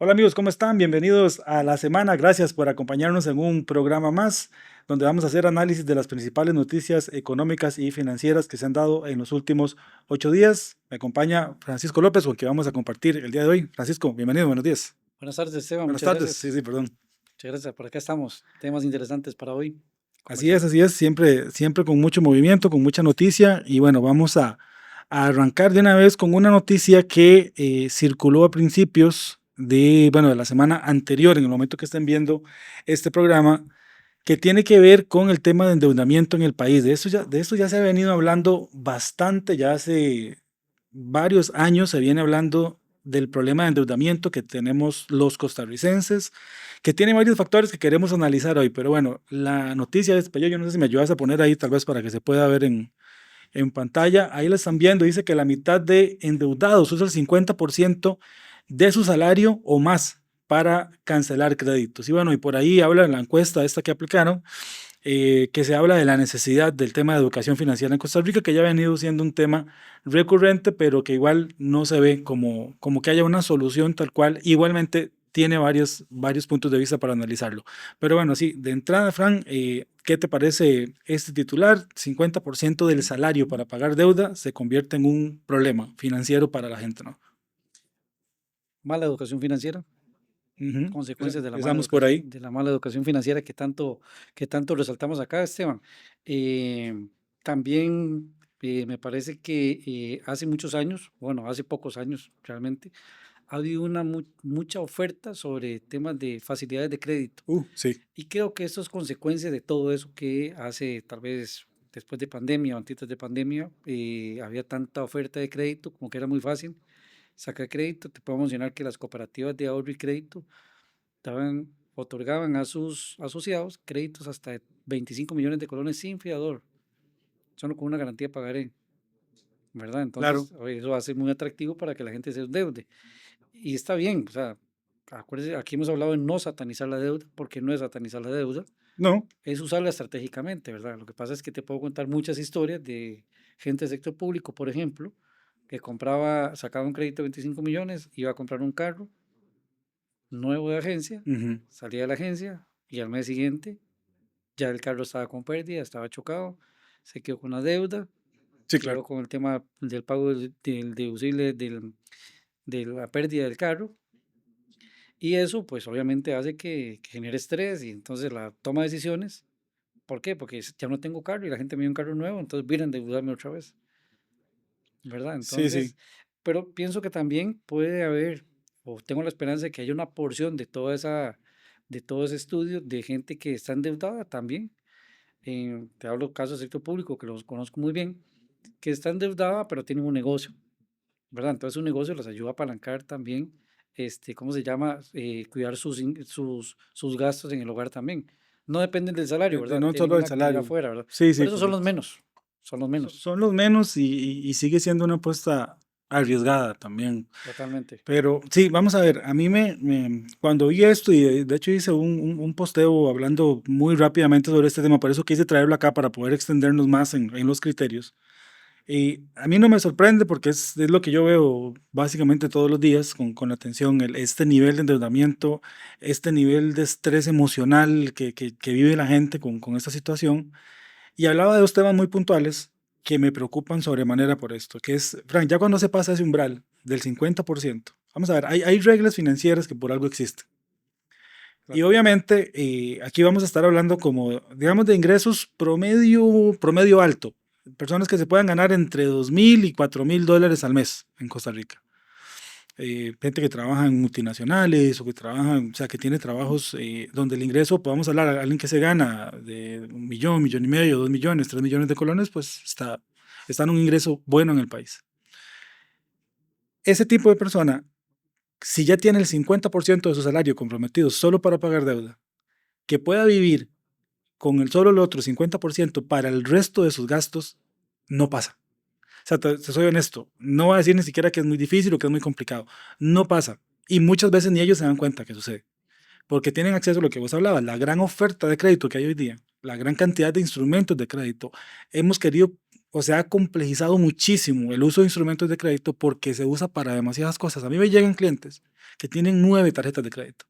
Hola amigos, ¿cómo están? Bienvenidos a la semana. Gracias por acompañarnos en un programa más donde vamos a hacer análisis de las principales noticias económicas y financieras que se han dado en los últimos 8 días. Me acompaña Francisco López, con quien vamos a compartir el día de hoy. Francisco, bienvenido, buenos días. Buenas tardes, Esteban. Buenas Muchas tardes, sí, gracias. sí, perdón. Muchas gracias. Por acá estamos. Temas interesantes para hoy. ¿Cómo Así es, está? así es, siempre con mucho movimiento, con mucha noticia. Y bueno, vamos a arrancar de una vez con una noticia que circuló a principios de la semana anterior, en el momento que estén viendo este programa, que tiene que ver con el tema de endeudamiento en el país. De eso ya se ha venido hablando bastante, ya hace varios años se viene hablando del problema de endeudamiento que tenemos los costarricenses, que tiene varios factores que queremos analizar hoy, pero bueno, la noticia es, yo no sé si me ayudas a poner ahí tal vez para que se pueda ver en pantalla, ahí la están viendo, dice que la mitad de endeudados usa el 50% de su salario o más para cancelar créditos. Y bueno, y por ahí habla la encuesta esta que aplicaron, que se habla de la necesidad del tema de educación financiera en Costa Rica, que ya ha venido siendo un tema recurrente, pero que igual no se ve como que haya una solución tal cual. Igualmente tiene varios puntos de vista para analizarlo. Pero bueno, sí, de entrada, Fran, ¿qué te parece este titular? 50% del salario para pagar deuda se convierte en un problema financiero para la gente, ¿no? Mala educación financiera, Ujú. consecuencias Empezamos por ahí. de la mala educación financiera que tanto resaltamos acá, Esteban. Eh, También me parece que hace muchos años, bueno, hace pocos años realmente, ha habido una mucha oferta sobre temas de facilidades de crédito. Sí. Y creo que esto es consecuencia de todo eso que hace tal vez después de pandemia o antes de pandemia, había tanta oferta de crédito como que era muy fácil sacar crédito. Te puedo mencionar que las cooperativas de ahorro y crédito otorgaban a sus asociados créditos hasta de 25 millones de colones sin fiador, solo con una garantía de pagaré, ¿verdad? Claro. Entonces, eso hace muy atractivo para que la gente se endeude. Y está bien, o sea, acuérdense, aquí hemos hablado de no satanizar la deuda, porque no es satanizar la deuda, No. es usarla estratégicamente, ¿verdad? Lo que pasa es que te puedo contar muchas historias de gente del sector público, por ejemplo, que sacaba un crédito de 25 millones, iba a comprar un carro nuevo de agencia, Ujú. salía de la agencia y al mes siguiente ya el carro estaba con pérdida, estaba chocado, se quedó con la deuda, Sí, claro. quedó con el tema del pago del deducible de la pérdida del carro. Y eso, pues obviamente hace que genere estrés y entonces la toma de decisiones. ¿Por qué? Porque ya no tengo carro y la gente me dio un carro nuevo, entonces voy a endeudarme otra vez, ¿verdad? Sí, sí. Entonces, pero pienso que también puede haber, o tengo la esperanza de que haya una porción de todo ese estudio de gente que está endeudada también. Te hablo casos del sector público que los conozco muy bien, que está endeudada pero tienen un negocio, ¿verdad? Entonces un negocio los ayuda a apalancar también, ¿cómo se llama? Cuidar sus gastos en el hogar también. No dependen del salario, De ¿verdad? no Tienen solo el una actividad salario. fuera, ¿verdad? Sí, sí, Pero esos son los correcto. menos, son los menos, Son los menos y sigue siendo una apuesta arriesgada también. totalmente. Pero sí, vamos a ver, a mí cuando vi esto y de hecho hice un posteo hablando muy rápidamente sobre este tema, por eso quise traerlo acá para poder extendernos más en los criterios. Y a mí no me sorprende porque es lo que yo veo básicamente todos los días con la atención, este nivel de endeudamiento, este nivel de estrés emocional que vive la gente con esta situación. Y hablaba de dos temas muy puntuales que me preocupan sobremanera por esto, que es, Frank, ya cuando se pasa ese umbral del 50%, vamos a ver, hay reglas financieras que por algo existen. Y Claro. obviamente aquí vamos a estar hablando como, digamos, de ingresos promedio alto, personas que se puedan ganar entre 2.000 y 4.000 dólares al mes en Costa Rica. Gente que trabaja en multinacionales o que trabaja, o sea, que tiene trabajos donde el ingreso, podemos hablar de alguien que se gana de 1 millón, 1,5 millones, 2 millones, 3 millones de colones, pues está en un ingreso bueno en el país. Ese tipo de persona, si ya tiene el 50% de su salario comprometido solo para pagar deuda, que pueda vivir con el otro 50% para el resto de sus gastos, no pasa. O sea, te soy honesto, no voy a decir ni siquiera que es muy difícil o que es muy complicado, no pasa. Y muchas veces ni ellos se dan cuenta que sucede, porque tienen acceso a lo que vos hablabas, la gran oferta de crédito que hay hoy día, la gran cantidad de instrumentos de crédito. Hemos querido o se ha complejizado muchísimo el uso de instrumentos de crédito porque se usa para demasiadas cosas. A mí me llegan clientes que tienen 9 tarjetas de crédito.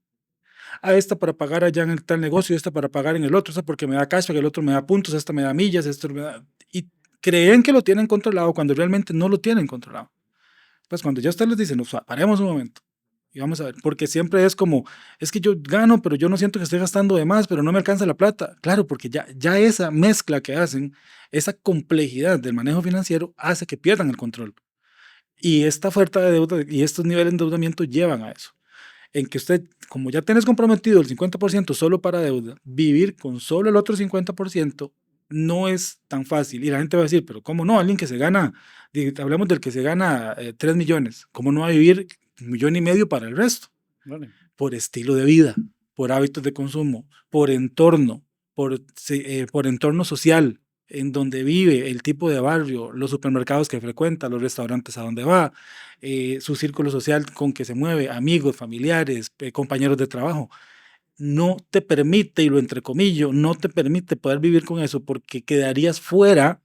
Esta para pagar allá en el tal negocio, esta para pagar en el otro, esta porque me da cashback, el otro me da puntos, esta me da millas, esto me da... Y creen que lo tienen controlado cuando realmente no lo tienen controlado. Pues cuando ya usted les dice, no, paremos un momento y vamos a ver, porque siempre es como, es que yo gano, pero yo no siento que estoy gastando de más, pero no me alcanza la plata. Claro, porque ya esa mezcla que hacen, esa complejidad del manejo financiero hace que pierdan el control. Y esta oferta de deuda y estos niveles de endeudamiento llevan a eso. En que usted, como ya tenés comprometido el 50% solo para deuda, vivir con solo el otro 50% no es tan fácil. Y la gente va a decir, pero ¿cómo no? Alguien que se gana, hablamos del que se gana 3 millones, ¿cómo no va a vivir 1,5 millones para el resto? Vale. Por estilo de vida, por hábitos de consumo, por entorno, por entorno social, en donde vive, el tipo de barrio, los supermercados que frecuenta, los restaurantes a donde va, su círculo social con que se mueve, amigos, familiares, compañeros de trabajo. No te permite, y lo entrecomillo, no te permite poder vivir con eso porque quedarías fuera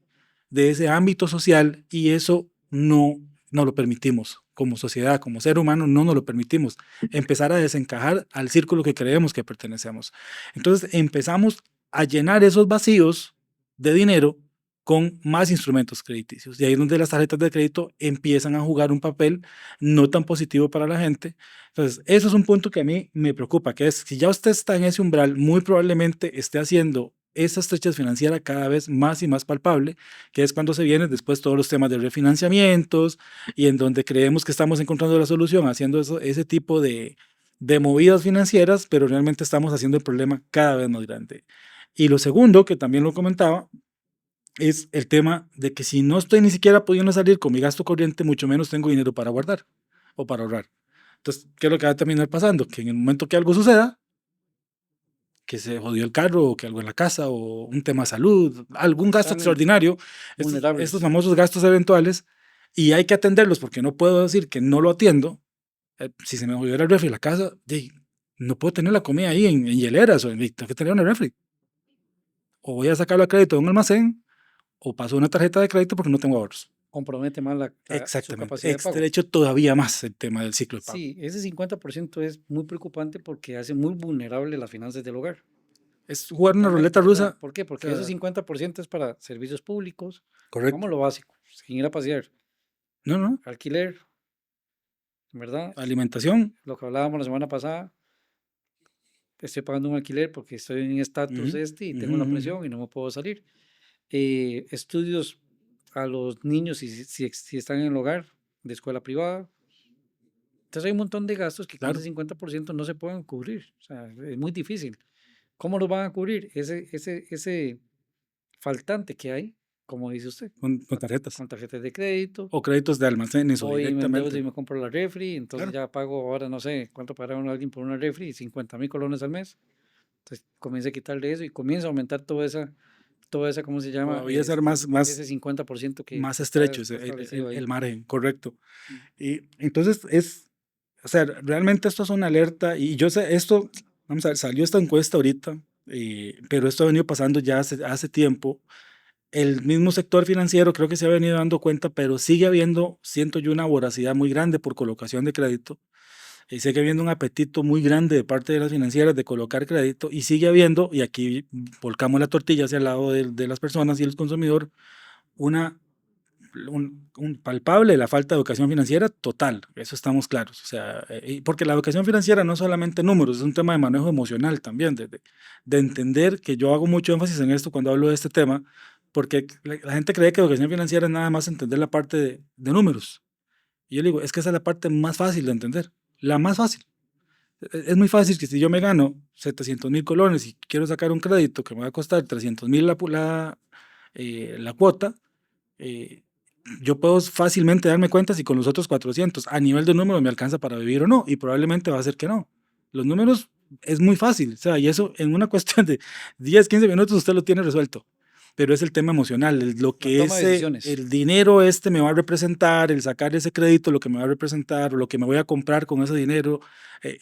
de ese ámbito social y eso no lo permitimos. Como sociedad, como ser humano, no nos lo permitimos. Empezar a desencajar al círculo que creemos que pertenecemos. Entonces empezamos a llenar esos vacíos de dinero con más instrumentos crediticios. Y ahí es donde las tarjetas de crédito empiezan a jugar un papel no tan positivo para la gente. Entonces, eso es un punto que a mí me preocupa, que es si ya usted está en ese umbral, muy probablemente esté haciendo esa estrechez financiera cada vez más y más palpable, que es cuando se vienen después todos los temas de refinanciamientos y en donde creemos que estamos encontrando la solución haciendo ese tipo de movidas financieras, pero realmente estamos haciendo el problema cada vez más grande. Y lo segundo, que también lo comentaba, es el tema de que si no estoy ni siquiera pudiendo salir con mi gasto corriente, mucho menos tengo dinero para guardar o para ahorrar. Entonces, ¿qué es lo que va a terminar pasando? Que en el momento que algo suceda, que se jodió el carro o que algo en la casa o un tema de salud, algún gasto Están extraordinario, estos vulnerables. famosos gastos eventuales, y hay que atenderlos porque no puedo decir que no lo atiendo. Si se me jodió el refri en la casa, no puedo tener la comida ahí en hieleras o tengo que tener una refri. O voy a sacarlo a crédito de un almacén o paso una tarjeta de crédito porque no tengo ahorros. Compromete más su Exactamente. capacidad de pago. Hecho todavía más el tema del ciclo de pago. Sí, ese 50% es muy preocupante porque hace muy vulnerable las finanzas del hogar. Es jugar una Totalmente, ruleta ¿verdad? rusa. ¿Por qué? O Porque ese sea, 50% es para servicios públicos, correcto. vamos lo básico, sin ir a pasear, No. alquiler, ¿verdad? Alimentación. Lo que hablábamos la semana pasada, estoy pagando un alquiler porque estoy en estatus Ujú, y ujú, tengo la ujú. presión y no me puedo salir. Estudios a los niños si están en el hogar de escuela privada. Entonces hay un montón de gastos que con ese Claro, 50% no se pueden cubrir. O sea, es muy difícil. ¿Cómo los van a cubrir? Ese faltante que hay, como dice usted, con tarjetas. con tarjetas de crédito. O créditos de almacenes o Hoy me endeudo directamente. y me compro la refri, entonces Claro. ya pago ahora, no sé, cuánto pagará alguien por una refri, 50.000 colones al mes. Entonces comienza a quitarle eso y comienza a aumentar toda esa, ¿cómo se llama? Todavía ser más, Ese 50% más que está, estrecho está establecido el ahí. margen, correcto. Mm. Y entonces o sea, realmente esto es una alerta y yo sé, esto, vamos a ver, salió esta encuesta ahorita, pero esto ha venido pasando ya hace tiempo. El mismo sector financiero creo que se ha venido dando cuenta, pero sigue habiendo, siento yo, una voracidad muy grande por colocación de crédito. Y sigue habiendo un apetito muy grande de parte de las financieras de colocar crédito y sigue habiendo, y aquí volcamos la tortilla hacia el lado de las personas y el consumidor, una un palpable la falta de educación financiera total, eso estamos claros. O sea, porque la educación financiera no es solamente números, es un tema de manejo emocional también, de entender que yo hago mucho énfasis en esto cuando hablo de este tema, porque la gente cree que educación financiera es nada más entender la parte de números. Y yo le digo, es que esa es la parte más fácil de entender, la más fácil. Es muy fácil que si yo me gano 700,000 colones y quiero sacar un crédito que me va a costar 300,000 la cuota, eh, yo puedo fácilmente darme cuenta si con los otros 400 a nivel de número me alcanza para vivir o no, y probablemente va a ser que no. Los números es muy fácil, o sea, y eso en una cuestión de 10, 15 minutos usted lo tiene resuelto, pero es el tema emocional, lo La que toma de decisiones. el dinero me va a representar, el sacar ese crédito, lo que me va a representar, o lo que me voy a comprar con ese dinero,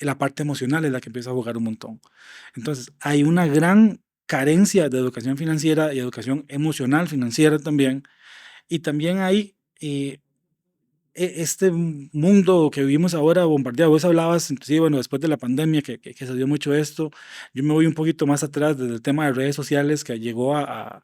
la parte emocional es la que empieza a jugar un montón. Entonces, hay una gran carencia de educación financiera y educación emocional financiera también, Y también hay este mundo que vivimos ahora bombardeado. Vos hablabas, inclusive, bueno, después de la pandemia, que se dio mucho esto. Yo me voy un poquito más atrás desde el tema de redes sociales que llegó a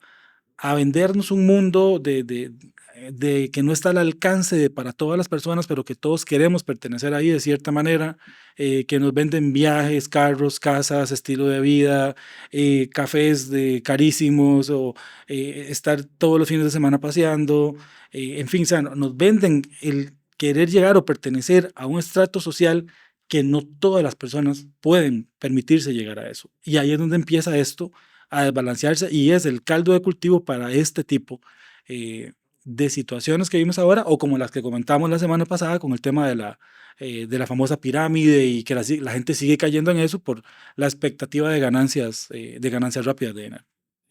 vendernos un mundo de que no está al alcance para todas las personas, pero que todos queremos pertenecer ahí de cierta manera, que nos venden viajes, carros, casas, estilo de vida, cafés carísimos o estar todos los fines de semana paseando, en fin, o sea, nos venden el querer llegar o pertenecer a un estrato social que no todas las personas pueden permitirse llegar a eso. Y ahí es donde empieza esto a desbalancearse y es el caldo de cultivo para este tipo de situaciones que vimos ahora o como las que comentamos la semana pasada con el tema de la famosa pirámide y que la gente sigue cayendo en eso por la expectativa de ganancias rápidas de dinero.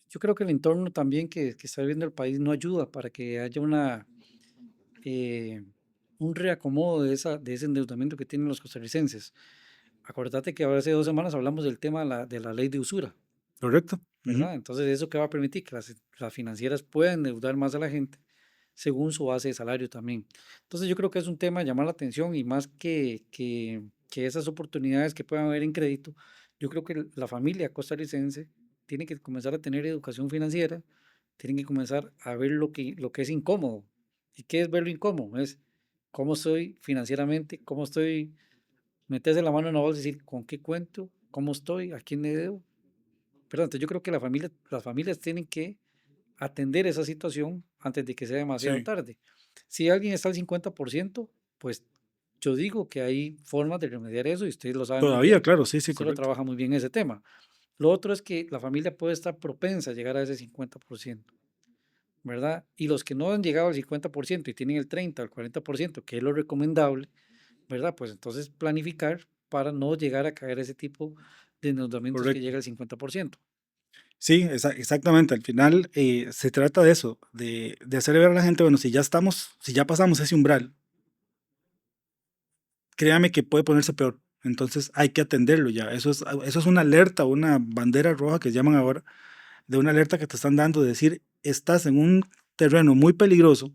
Yo creo que el entorno también que está viviendo el país no ayuda para que haya eh, un reacomodo de ese endeudamiento que tienen los costarricenses. Acordate que ahora hace 2 semanas hablamos del tema de la ley de usura, ¿Correcto? Ujú. ¿verdad? Entonces, ¿eso qué va a permitir? Que las financieras puedan endeudar más a la gente según su base de salario también. Entonces, yo creo que es un tema de llamar la atención y más que esas oportunidades que puedan haber en crédito, yo creo que la familia costarricense tiene que comenzar a tener educación financiera, tienen que comenzar a ver lo que es incómodo. ¿Y qué es ver lo incómodo? Es cómo estoy financieramente, cómo estoy, meterse la mano en la bolsa y decir con qué cuento, cómo estoy, a quién le debo. Pero entonces yo creo que las familias tienen que atender esa situación antes de que sea demasiado Sí, tarde. Si alguien está al 50%, pues yo digo que hay formas de remediar eso y ustedes lo saben muy todavía, bien. claro, sí, sí, Usted lo correcto. trabaja muy bien ese tema. Lo otro es que la familia puede estar propensa a llegar a ese 50%, ¿verdad? Y los que no han llegado al 50% y tienen el 30 o el 40%, que es lo recomendable, ¿verdad? Pues entonces planificar para no llegar a caer ese tipo de endeudamientos que Correcto. llega al 50%. Sí, exactamente. Al final se trata de eso, de hacerle ver a la gente, bueno, si ya pasamos ese umbral, créame que puede ponerse peor. Entonces hay que atenderlo ya. Eso es una alerta, una bandera roja que llaman ahora, de una alerta que te están dando, de decir, estás en un terreno muy peligroso.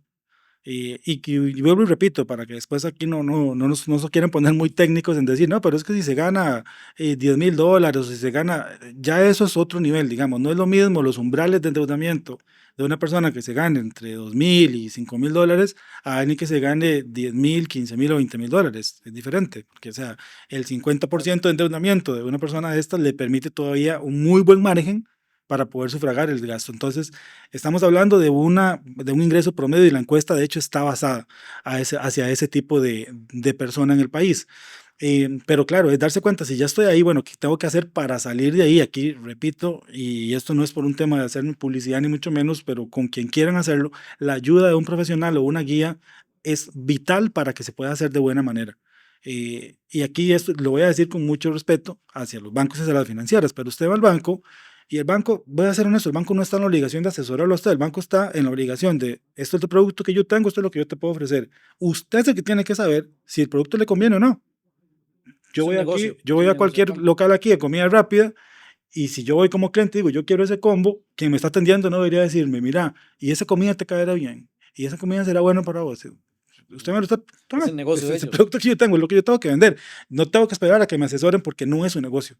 Y vuelvo y repito, para que después aquí no se quieren poner muy técnicos en decir, no, pero es que si se gana $10,000 o si se gana, ya eso es otro nivel, digamos, no es lo mismo los umbrales de endeudamiento de una persona que se gane entre 2,000 y $5,000 a alguien que se gane 10,000, 15,000 o $20,000. Es diferente, porque o sea, el 50% Exacto. de endeudamiento de una persona de estas le permite todavía un muy buen margen para poder sufragar el gasto. Entonces, estamos hablando de un ingreso promedio y la encuesta, de hecho, está basada hacia ese tipo de persona en el país. Pero claro, es darse cuenta, si ya estoy ahí, bueno, ¿qué tengo que hacer para salir de ahí? Aquí, repito, y esto no es por un tema de hacer publicidad ni mucho menos, pero con quien quieran hacerlo, la ayuda de un profesional o una guía es vital para que se pueda hacer de buena manera. Y aquí esto lo voy a decir con mucho respeto hacia los bancos y hacia las financieras, pero usted va al banco y el banco, voy a ser honesto, el banco no está en la obligación de asesorarlo a usted, el banco está en la obligación de, esto es el producto que yo tengo, esto es lo que yo te puedo ofrecer. Usted es el que tiene que saber si el producto le conviene o no. Yo Es un voy aquí, negocio, yo es voy un a negocio el cualquier banco. local aquí de comida rápida y si yo voy como cliente y digo, yo quiero ese combo, quien me está atendiendo no debería decirme, mira, y esa comida te caerá bien, y esa comida será buena para vos. Usted me lo está, Es tome, el negocio de ese ellos. producto que yo tengo es lo que yo tengo que vender. No tengo que esperar a que me asesoren porque no es un negocio.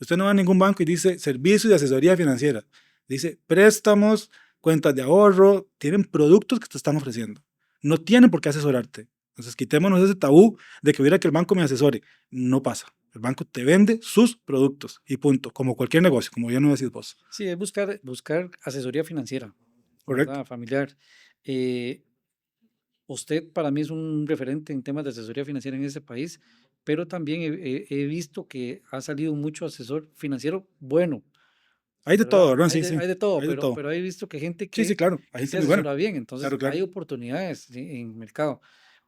Usted no va a ningún banco y dice servicios de asesoría financiera. Dice préstamos, cuentas de ahorro, tienen productos que te están ofreciendo. No tienen por qué asesorarte. Entonces quitémonos ese tabú de que hubiera que el banco me asesore. No pasa. El banco te vende sus productos y punto, como cualquier negocio, como ya no decís vos. Sí, es buscar asesoría financiera, ¿Correcto? ¿verdad? Familiar. Eh, Usted para mí es un referente en temas de asesoría financiera en este país, pero también he visto que ha salido mucho asesor financiero bueno, Hay de todo, ¿verdad? ¿verdad? Sí, sí. Hay de todo, Hay de todo. pero he visto que gente Sí, sí, claro. Hay que se gente muy buena. asesora bien, entonces Claro, hay claro. oportunidades, ¿sí? En el mercado.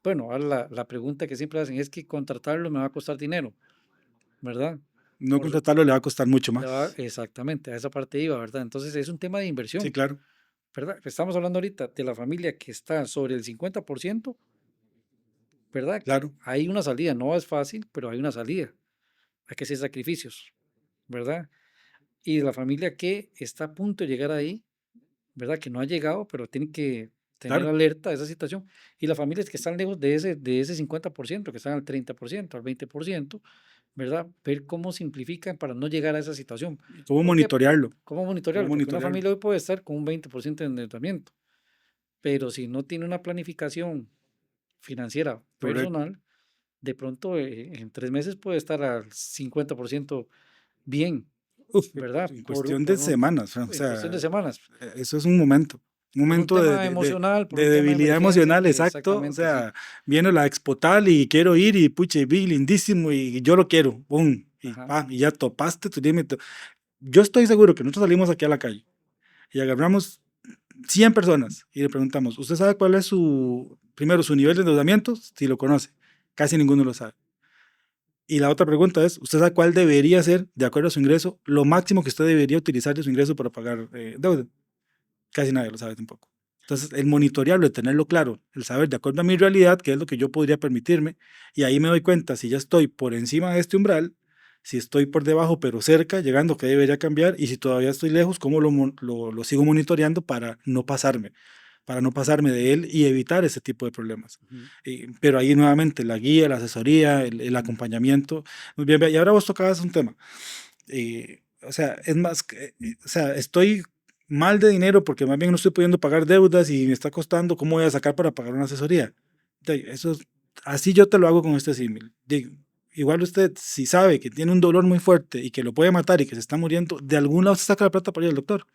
Bueno, ahora la pregunta que siempre hacen es que contratarlo me va a costar dinero, ¿verdad? No contratarlo le va a costar mucho más. Exactamente, a esa parte iba, ¿verdad? Entonces es un tema de Sí, inversión, claro. ¿verdad? Estamos hablando ahorita de la familia que está sobre el 50%, ¿verdad? Que Claro. hay una salida, no es fácil, pero hay una salida. Hay que hacer sacrificios, ¿verdad? Y de la familia que está a punto de llegar ahí, ¿verdad? Que no ha llegado, pero tiene que tener claro, alerta a esa situación. Y las familias que están lejos de ese 50%, que están al 30%, al 20%, ¿verdad? Ver cómo simplifican para no llegar a esa situación. y cómo ¿Por qué? monitorearlo, ¿Cómo cómo monitorearlo? Porque una monitorearlo. familia hoy puede estar con un 20% de endeudamiento, pero si no tiene una planificación financiera Correcto. personal, de pronto en 3 meses puede estar al 50% bien, Uf, ¿verdad? en Por, cuestión de por un, semanas, o en cuestión de sea, semanas, eso es un por un momento tema emocional, por de un tema de debilidad emergencia, emocional, exacto. O exactamente, sí. sea, viene la Expotal y quiero ir y pucha, y vi lindísimo y yo lo quiero, pum, y Ajá. pa, y ya topaste tu límite. Yo estoy seguro que nosotros salimos aquí a la calle y agarramos 100 personas y le preguntamos, ¿usted sabe cuál es primero, su nivel de endeudamiento? Si lo conoce. Casi ninguno lo sabe. Y la otra pregunta es, ¿usted sabe cuál debería ser, de acuerdo a su ingreso, lo máximo que usted debería utilizar de su ingreso para pagar deuda? Casi nadie lo sabe tampoco. Entonces, el monitorearlo, el tenerlo claro, el saber de acuerdo a mi realidad, qué es lo que yo podría permitirme, y ahí me doy cuenta si ya estoy por encima de este umbral, si estoy por debajo pero cerca, llegando, qué debería cambiar, y si todavía estoy lejos, cómo lo sigo monitoreando para no pasarme de él y evitar ese tipo de problemas. Ujú. Pero ahí nuevamente la guía, la asesoría, el acompañamiento. Muy bien, y ahora vos tocabas un tema. O sea, es más, o sea, estoy mal de dinero porque más bien no estoy pudiendo pagar deudas y me está costando, ¿cómo voy a sacar para pagar una asesoría? Eso así yo te lo hago con este símil. Igual usted, si sabe que tiene un dolor muy fuerte y que lo puede matar y que se está muriendo, de algún lado se saca la plata para ir al doctor.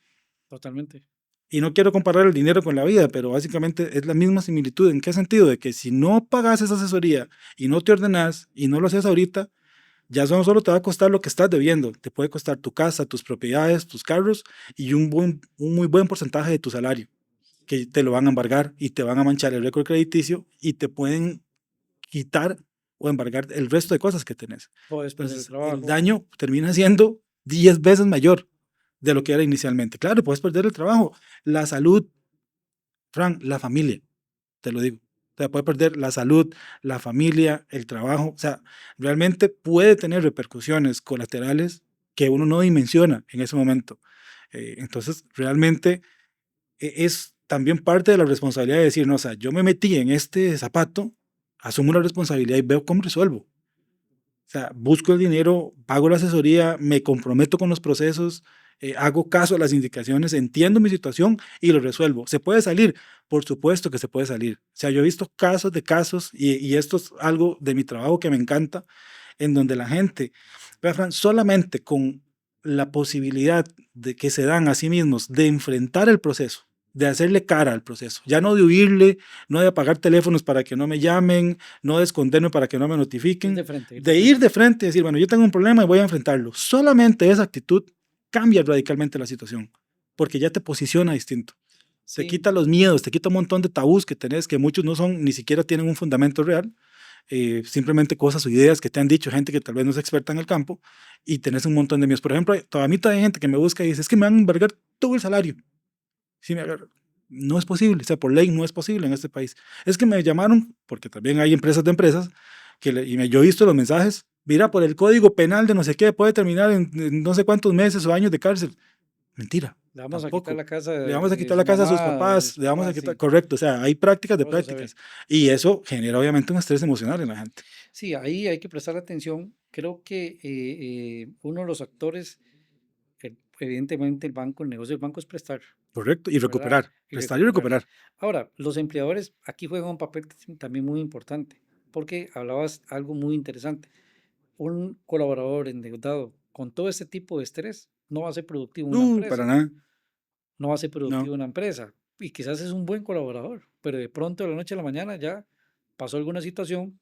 Totalmente. Y no quiero comparar el dinero con la vida, pero básicamente es la misma similitud. ¿En qué sentido? De que si no pagas esa asesoría y no te ordenas y no lo haces ahorita, ya eso no solo te va a costar lo que estás debiendo, te puede costar tu casa, tus propiedades, tus carros y un muy buen porcentaje de tu salario, que te lo van a embargar y te van a manchar el récord crediticio y te pueden quitar o embargar el resto de cosas que tenés. Puedes perder el Entonces, el trabajo. daño termina siendo 10 veces mayor de lo que era inicialmente. Claro, puedes perder el trabajo, la salud, Frank, la familia, te lo digo. O sea, puede perder la salud, la familia, el trabajo. O sea, realmente puede tener repercusiones colaterales que uno no dimensiona en ese momento. Entonces, realmente es también parte de la responsabilidad de decir, no, o sea, yo me metí en este zapato, asumo la responsabilidad y veo cómo resuelvo. O sea, busco el dinero, pago la asesoría, me comprometo con los procesos, hago caso a las indicaciones, entiendo mi situación y lo resuelvo. ¿Se puede salir? Por supuesto que se puede salir. O sea, yo he visto casos de casos y esto es algo de mi trabajo que me encanta, en donde la gente, vea, Fran, solamente con la posibilidad de que se dan a sí mismos de enfrentar el proceso, de hacerle cara al proceso, ya no de huirle, no de apagar teléfonos para que no me llamen, no de esconderme para que no me Ir de notifiquen, frente, ir de de ir frente. de frente y decir, bueno, yo tengo un problema y voy a enfrentarlo. Solamente esa actitud cambia radicalmente la situación, porque ya te posiciona distinto. Te Sí, quita los miedos, te quita un montón de tabús que tenés, que muchos no son, ni siquiera tienen un fundamento real, simplemente cosas o ideas que te han dicho gente que tal vez no es experta en el campo, y tenés un montón de miedos. Por ejemplo, a mí todavía hay gente que me busca y dice, es que me van a embargar todo el salario. Sí, no es posible, o sea, por ley no es posible en este país. Es que me llamaron, porque también hay empresas de empresas, yo he visto los mensajes, mira, por el código penal de no sé qué, puede terminar en no sé cuántos meses o años de cárcel. Mentira, le vamos a quitar tampoco. la casa Le vamos a de quitar su la casa a sus mamá, de papás, su le vamos a papá, quitar, sí, correcto, o sea, hay prácticas de todo eso se ve. prácticas, y eso genera obviamente un estrés emocional en la gente. Sí, ahí hay que prestar atención. Creo que uno de los actores, evidentemente el banco, el negocio del banco es prestar, Correcto, y ¿verdad? recuperar, Y prestar y recuperar. recuperar. Ahora, los empleadores aquí juegan un papel también muy importante, porque hablabas algo muy interesante. Un colaborador endeudado con todo este tipo de estrés no va a ser productivo en una Para empresa, nada, no va a ser no, productivo en una empresa. Y quizás es un buen colaborador, pero de pronto de la noche a la mañana ya pasó alguna situación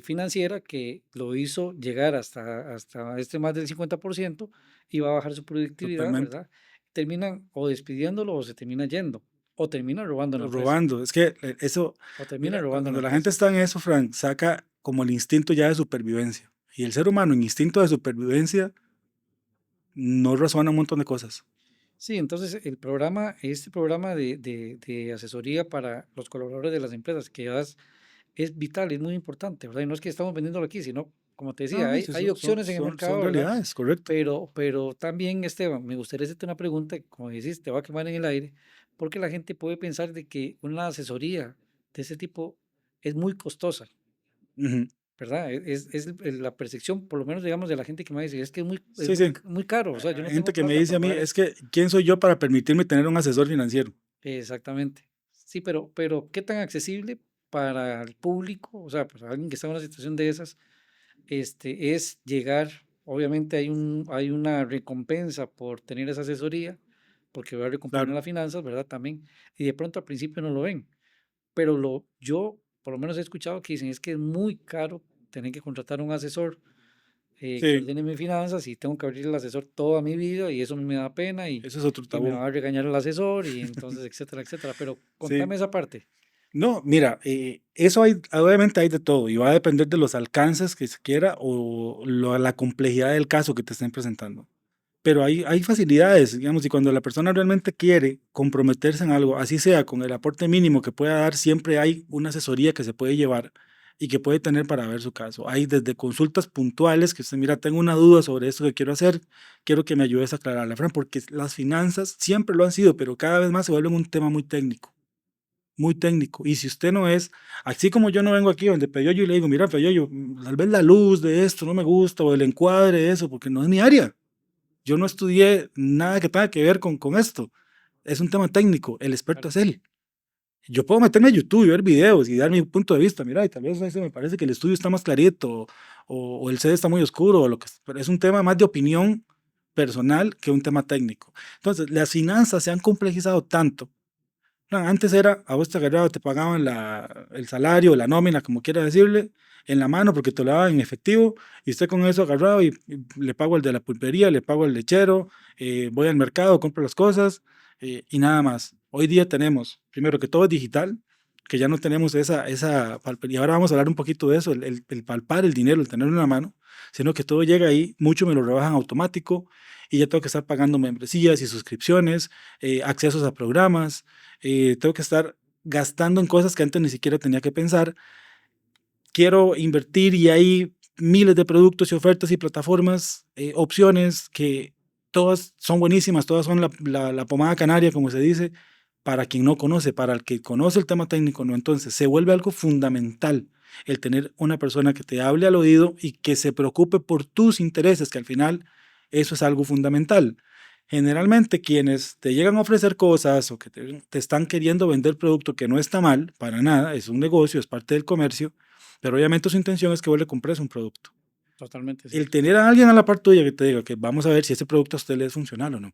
financiera que lo hizo llegar hasta este más del 50% y va a bajar su productividad, totalmente. ¿verdad? Terminan o despidiéndolo o se termina yendo, o termina robando la empresa, Robando, es que eso, o termina mira, robando la cuando la gente empresa. está en eso, Frank, saca como el instinto ya de supervivencia. Y el ser humano en instinto de supervivencia no razona un montón de cosas. Sí, entonces este programa de asesoría para los colaboradores de las empresas que es vital, es muy importante, ¿verdad? Y no es que estamos vendiéndolo aquí, sino, como te No, decía, no, hay, sí, hay opciones en el son mercado, ¿verdad? realidades, correcto. Pero también, Esteban, me gustaría hacerte una pregunta, como decís, te va a quemar en el aire, porque la gente puede pensar de que una asesoría de ese tipo es muy costosa, Ujú. ¿verdad? La percepción, por lo menos digamos, de la gente que me dice, es que es Sí, sí. muy caro, o sea, yo Hay no gente tengo que me plata dice para a mí, pagar es eso. que, ¿quién soy yo para permitirme tener un asesor financiero? Exactamente. Sí, pero ¿qué tan accesible para el público? O sea, para alguien que está en una situación de esas, es llegar, obviamente hay una recompensa por tener esa asesoría, porque va a recomponer Claro. las finanzas, ¿verdad? También, y de pronto al principio no lo ven, pero yo por lo menos he escuchado que dicen, es que es muy caro tener que contratar un asesor que Sí, ordene mis finanzas y tengo que abrir el asesor toda mi vida y eso me da pena eso es otro y me tabú. va a regañar el asesor y entonces, etcétera, etcétera. Pero Sí. contame esa parte. No, mira, eso hay, obviamente hay de todo y va a depender de los alcances que se quiera o la complejidad del caso que te estén presentando. Pero hay facilidades, digamos, y cuando la persona realmente quiere comprometerse en algo, así sea con el aporte mínimo que pueda dar, siempre hay una asesoría que se puede llevar y que puede tener para ver su caso. Hay desde consultas puntuales que usted, mira, tengo una duda sobre esto que quiero hacer, quiero que me ayudes a aclararla, Fran, porque las finanzas siempre lo han sido, pero cada vez más se vuelven un tema muy técnico, muy técnico. Y si usted no es, así como yo no vengo aquí donde Peyoyo y le digo, mira, Peyoyo, tal vez la luz de esto no me gusta o el encuadre de eso, porque no es mi área. Yo no estudié nada que tenga que ver con esto. Es un tema técnico. El experto Claro, es él. Yo puedo meterme a YouTube y ver videos y dar mi punto de vista. Mira, y tal vez eso me parece que el estudio está más clarito o el CD está muy oscuro, o lo que, pero es un tema más de opinión personal que un tema técnico. Entonces, las finanzas se han complejizado tanto. Antes era, a vos te agarraba, te pagaban el salario, la nómina, como quiera decirle, en la mano porque te lo daban en efectivo y usted con eso agarraba y le pago el de la pulpería, le pago al lechero, voy al mercado, compro las cosas y nada más. Hoy día tenemos, primero que todo es digital, que ya no tenemos esa palpería. Y ahora vamos a hablar un poquito de eso, el palpar el dinero, el tenerlo en la mano, sino que todo llega ahí, mucho me lo rebajan automático y ya tengo que estar pagando membresías y suscripciones, accesos a programas, tengo que estar gastando en cosas que antes ni siquiera tenía que pensar. Quiero invertir y hay miles de productos y ofertas y plataformas, opciones que todas son buenísimas, todas son la pomada canaria, como se dice, para quien no conoce, para el que conoce el tema técnico, no. Entonces se vuelve algo fundamental el tener una persona que te hable al oído y que se preocupe por tus intereses, que al final eso es algo fundamental. Generalmente quienes te llegan a ofrecer cosas o que te están queriendo vender producto que no está mal, para nada, es un negocio, es parte del comercio, pero obviamente su intención es que vos le compres un producto. totalmente El cierto. tener a alguien a la par tuya que te diga que vamos a ver si ese producto a usted le es funcional o no.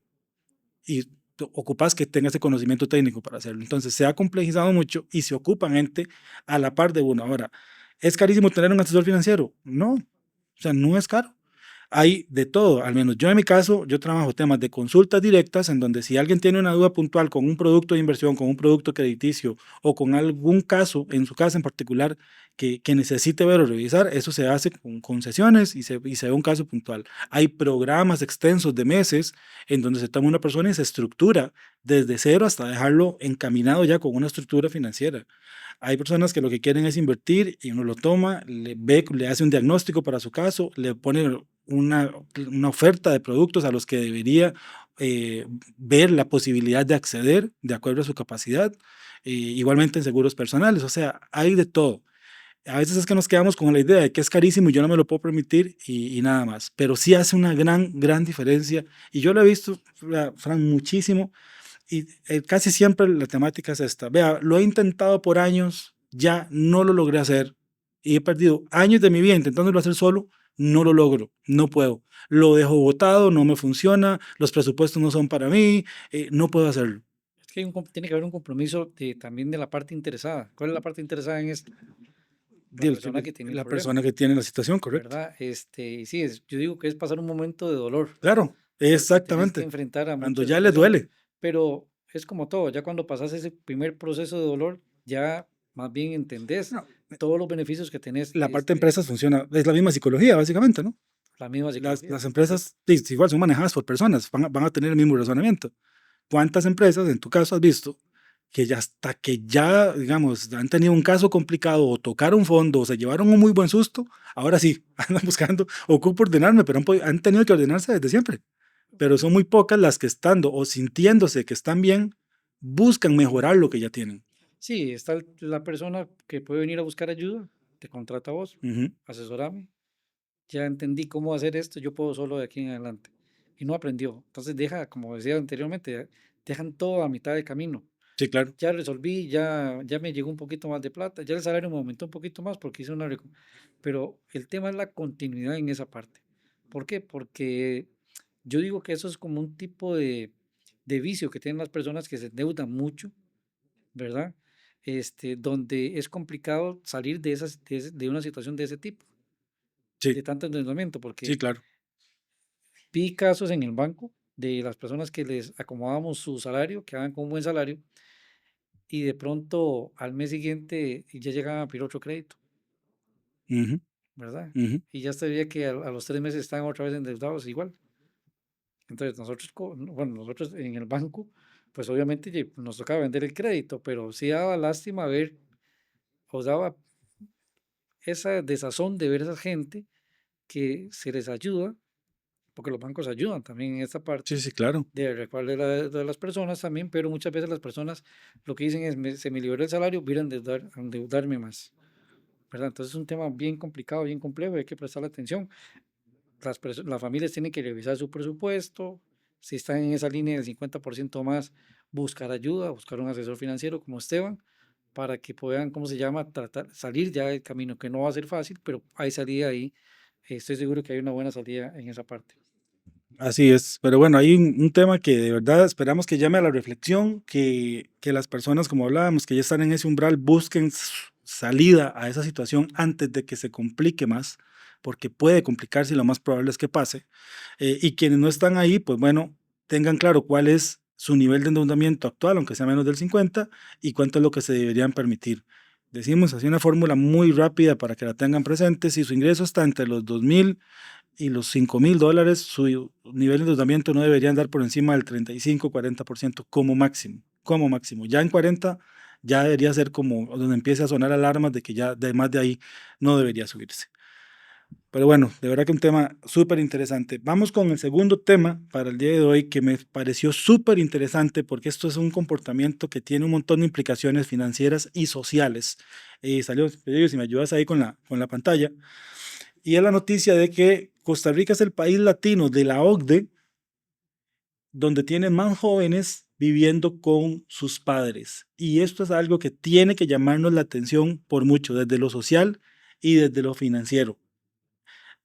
Y tú ocupas que tenga ese conocimiento técnico para hacerlo. Entonces se ha complejizado mucho y se ocupan gente a la par de uno. Ahora, ¿es carísimo tener un asesor financiero? No, o sea, no es caro. Hay de todo, al menos yo en mi caso, yo trabajo temas de consultas directas en donde si alguien tiene una duda puntual con un producto de inversión, con un producto crediticio o con algún caso en su casa en particular que necesite ver o revisar, eso se hace con sesiones y se ve un caso puntual. Hay programas extensos de meses en donde se toma una persona y se estructura desde cero hasta dejarlo encaminado ya con una estructura financiera. Hay personas que lo que quieren es invertir y uno lo toma, le ve, le hace un diagnóstico para su caso, le pone una oferta de productos a los que debería ver la posibilidad de acceder de acuerdo a su capacidad, igualmente en seguros personales, o sea, hay de todo. A veces es que nos quedamos con la idea de que es carísimo y yo no me lo puedo permitir y nada más, pero sí hace una gran diferencia y yo lo he visto, Fran, muchísimo y casi siempre la temática es esta. Vea, lo he intentado por años, ya no lo logré hacer y he perdido años de mi vida intentándolo hacer solo, no lo logro, no puedo. Lo dejo botado, no me funciona, los presupuestos no son para mí, no puedo hacerlo. Es que tiene que haber un compromiso también de la parte interesada. ¿Cuál es la parte interesada en esto? La persona que tiene el La problema, persona que tiene la situación, correcto. ¿verdad? Y sí, yo digo que es pasar un momento de dolor, Claro, porque tenés que exactamente. enfrentar a Cuando muchas ya le situaciones, duele. pero es como todo, ya cuando pasas ese primer proceso de dolor, ya más bien entendés No, todos los beneficios que tenés, la parte de empresas funciona, es la misma psicología, básicamente, ¿no? la misma psicología. Las empresas, sí, igual son manejadas por personas, van a tener el mismo razonamiento. ¿Cuántas empresas, en tu caso, has visto que ya hasta que ya, digamos, han tenido un caso complicado o tocaron fondo o se llevaron un muy buen susto, ahora sí, andan buscando, ocupo ordenarme, pero han tenido que ordenarse desde siempre. Pero son muy pocas las que estando o sintiéndose que están bien, buscan mejorar lo que ya tienen. Sí, está la persona que puede venir a buscar ayuda, te contrata a vos, Ujú. asesorame, ya entendí cómo hacer esto, yo puedo solo de aquí en adelante. Y no aprendió. Entonces deja, como decía anteriormente, dejan todo a mitad de camino. Sí, claro. Ya resolví, ya me llegó un poquito más de plata, ya el salario me aumentó un poquito más porque hice una... Pero el tema es la continuidad en esa parte. ¿Por qué? Porque yo digo que eso es como un tipo de vicio que tienen las personas que se endeudan mucho, ¿verdad? Donde es complicado salir de una situación de ese tipo, Sí, de tanto endeudamiento, sí, porque claro. vi casos en el banco de las personas que les acomodábamos su salario, que hagan con un buen salario, y de pronto al mes siguiente ya llegaban a pedir otro crédito, Ujú, ¿verdad? ujú. Y ya se veía que a los 3 meses están otra vez endeudados igual. Entonces nosotros, bueno, nosotros en el banco, pues obviamente nos tocaba vender el crédito, pero sí daba lástima ver, o daba esa desazón de ver a esa gente que se les ayuda, porque los bancos ayudan también en esta Sí, parte sí, claro. de respaldo de las personas también, pero muchas veces las personas lo que dicen es, se me liberó el salario, voy a endeudarme más, ¿verdad? Entonces es un tema bien complicado, bien complejo, hay que prestarle atención. Las familias tienen que revisar su presupuesto, si están en esa línea del 50% más, buscar ayuda, buscar un asesor financiero como Esteban, para que puedan, ¿cómo se llama?, tratar, salir ya del camino, que no va a ser fácil, pero hay salida ahí. Estoy seguro que hay una buena salida en esa parte. Así es, pero bueno, hay un tema que de verdad esperamos que llame a la reflexión, que las personas, como hablábamos, que ya están en ese umbral, busquen salida a esa situación antes de que se complique más, porque puede complicarse y lo más probable es que pase. Y quienes no están ahí, pues bueno, tengan claro cuál es su nivel de endeudamiento actual, aunque sea menos del 50, y cuánto es lo que se deberían permitir. Decimos así una fórmula muy rápida para que la tengan presente. Si su ingreso está entre los 2.000 y los $5.000, su nivel de endeudamiento no debería andar por encima del 35-40% como máximo, como máximo. Ya en 40 ya debería ser como donde empiece a sonar alarmas de que ya de más de ahí no debería subirse. Pero bueno, de verdad que un tema súper interesante. Vamos con el segundo tema para el día de hoy que me pareció súper interesante porque esto es un comportamiento que tiene un montón de implicaciones financieras y sociales. Salió, te digo, si me ayudas ahí con la pantalla, y es la noticia de que Costa Rica es el país latino de la OCDE donde tiene más jóvenes viviendo con sus padres. Y esto es algo que tiene que llamarnos la atención por mucho, desde lo social y desde lo financiero.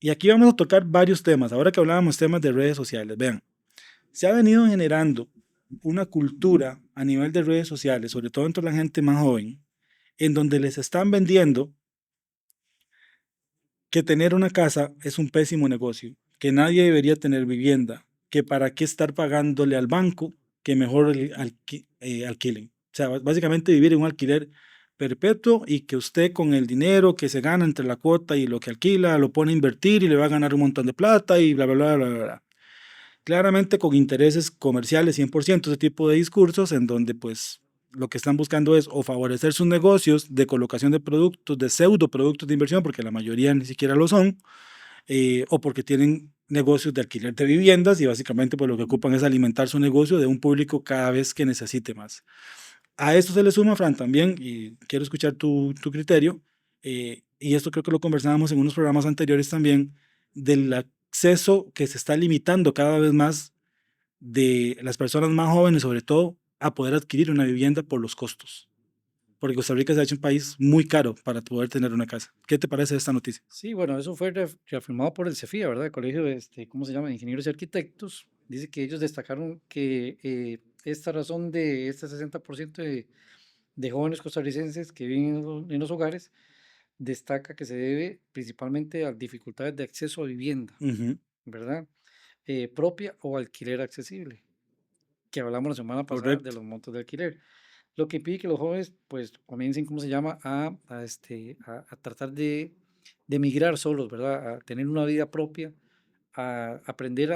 Y aquí vamos a tocar varios temas. Ahora que hablábamos temas de redes sociales, vean, se ha venido generando una cultura a nivel de redes sociales, sobre todo entre la gente más joven, en donde les están vendiendo que tener una casa es un pésimo negocio, que nadie debería tener vivienda, que para qué estar pagándole al banco, que mejor alquilen. O sea, básicamente vivir en un alquiler perpetuo y que usted con el dinero que se gana entre la cuota y lo que alquila lo pone a invertir y le va a ganar un montón de plata y bla, bla, bla, bla, bla, bla. Claramente con intereses comerciales 100% ese tipo de discursos en donde pues lo que están buscando es o favorecer sus negocios de colocación de productos, de pseudo productos de inversión, porque la mayoría ni siquiera lo son, o porque tienen negocios de alquiler de viviendas y básicamente pues lo que ocupan es alimentar su negocio de un público cada vez que necesite más. A esto se le suma, Fran, también, y quiero escuchar tu criterio, y esto creo que lo conversábamos en unos programas anteriores también, del acceso que se está limitando cada vez más de las personas más jóvenes, sobre todo, a poder adquirir una vivienda por los costos. Porque Costa Rica se ha hecho un país muy caro para poder tener una casa. ¿Qué te parece esta noticia? Sí, bueno, eso fue reafirmado por el CEFIA, ¿verdad? El Colegio de, ¿cómo se llama? Ingenieros y Arquitectos. Dice que ellos destacaron que esta razón de este 60% de jóvenes costarricenses que viven en los hogares destaca que se debe principalmente a dificultades de acceso a vivienda, Ujú, ¿verdad? Propia o alquiler accesible, que hablamos la semana pasada de correcto. los montos de alquiler. Lo que impide que los jóvenes pues comiencen, ¿cómo se llama?, a tratar de migrar solos, ¿verdad? A tener una vida propia, a aprender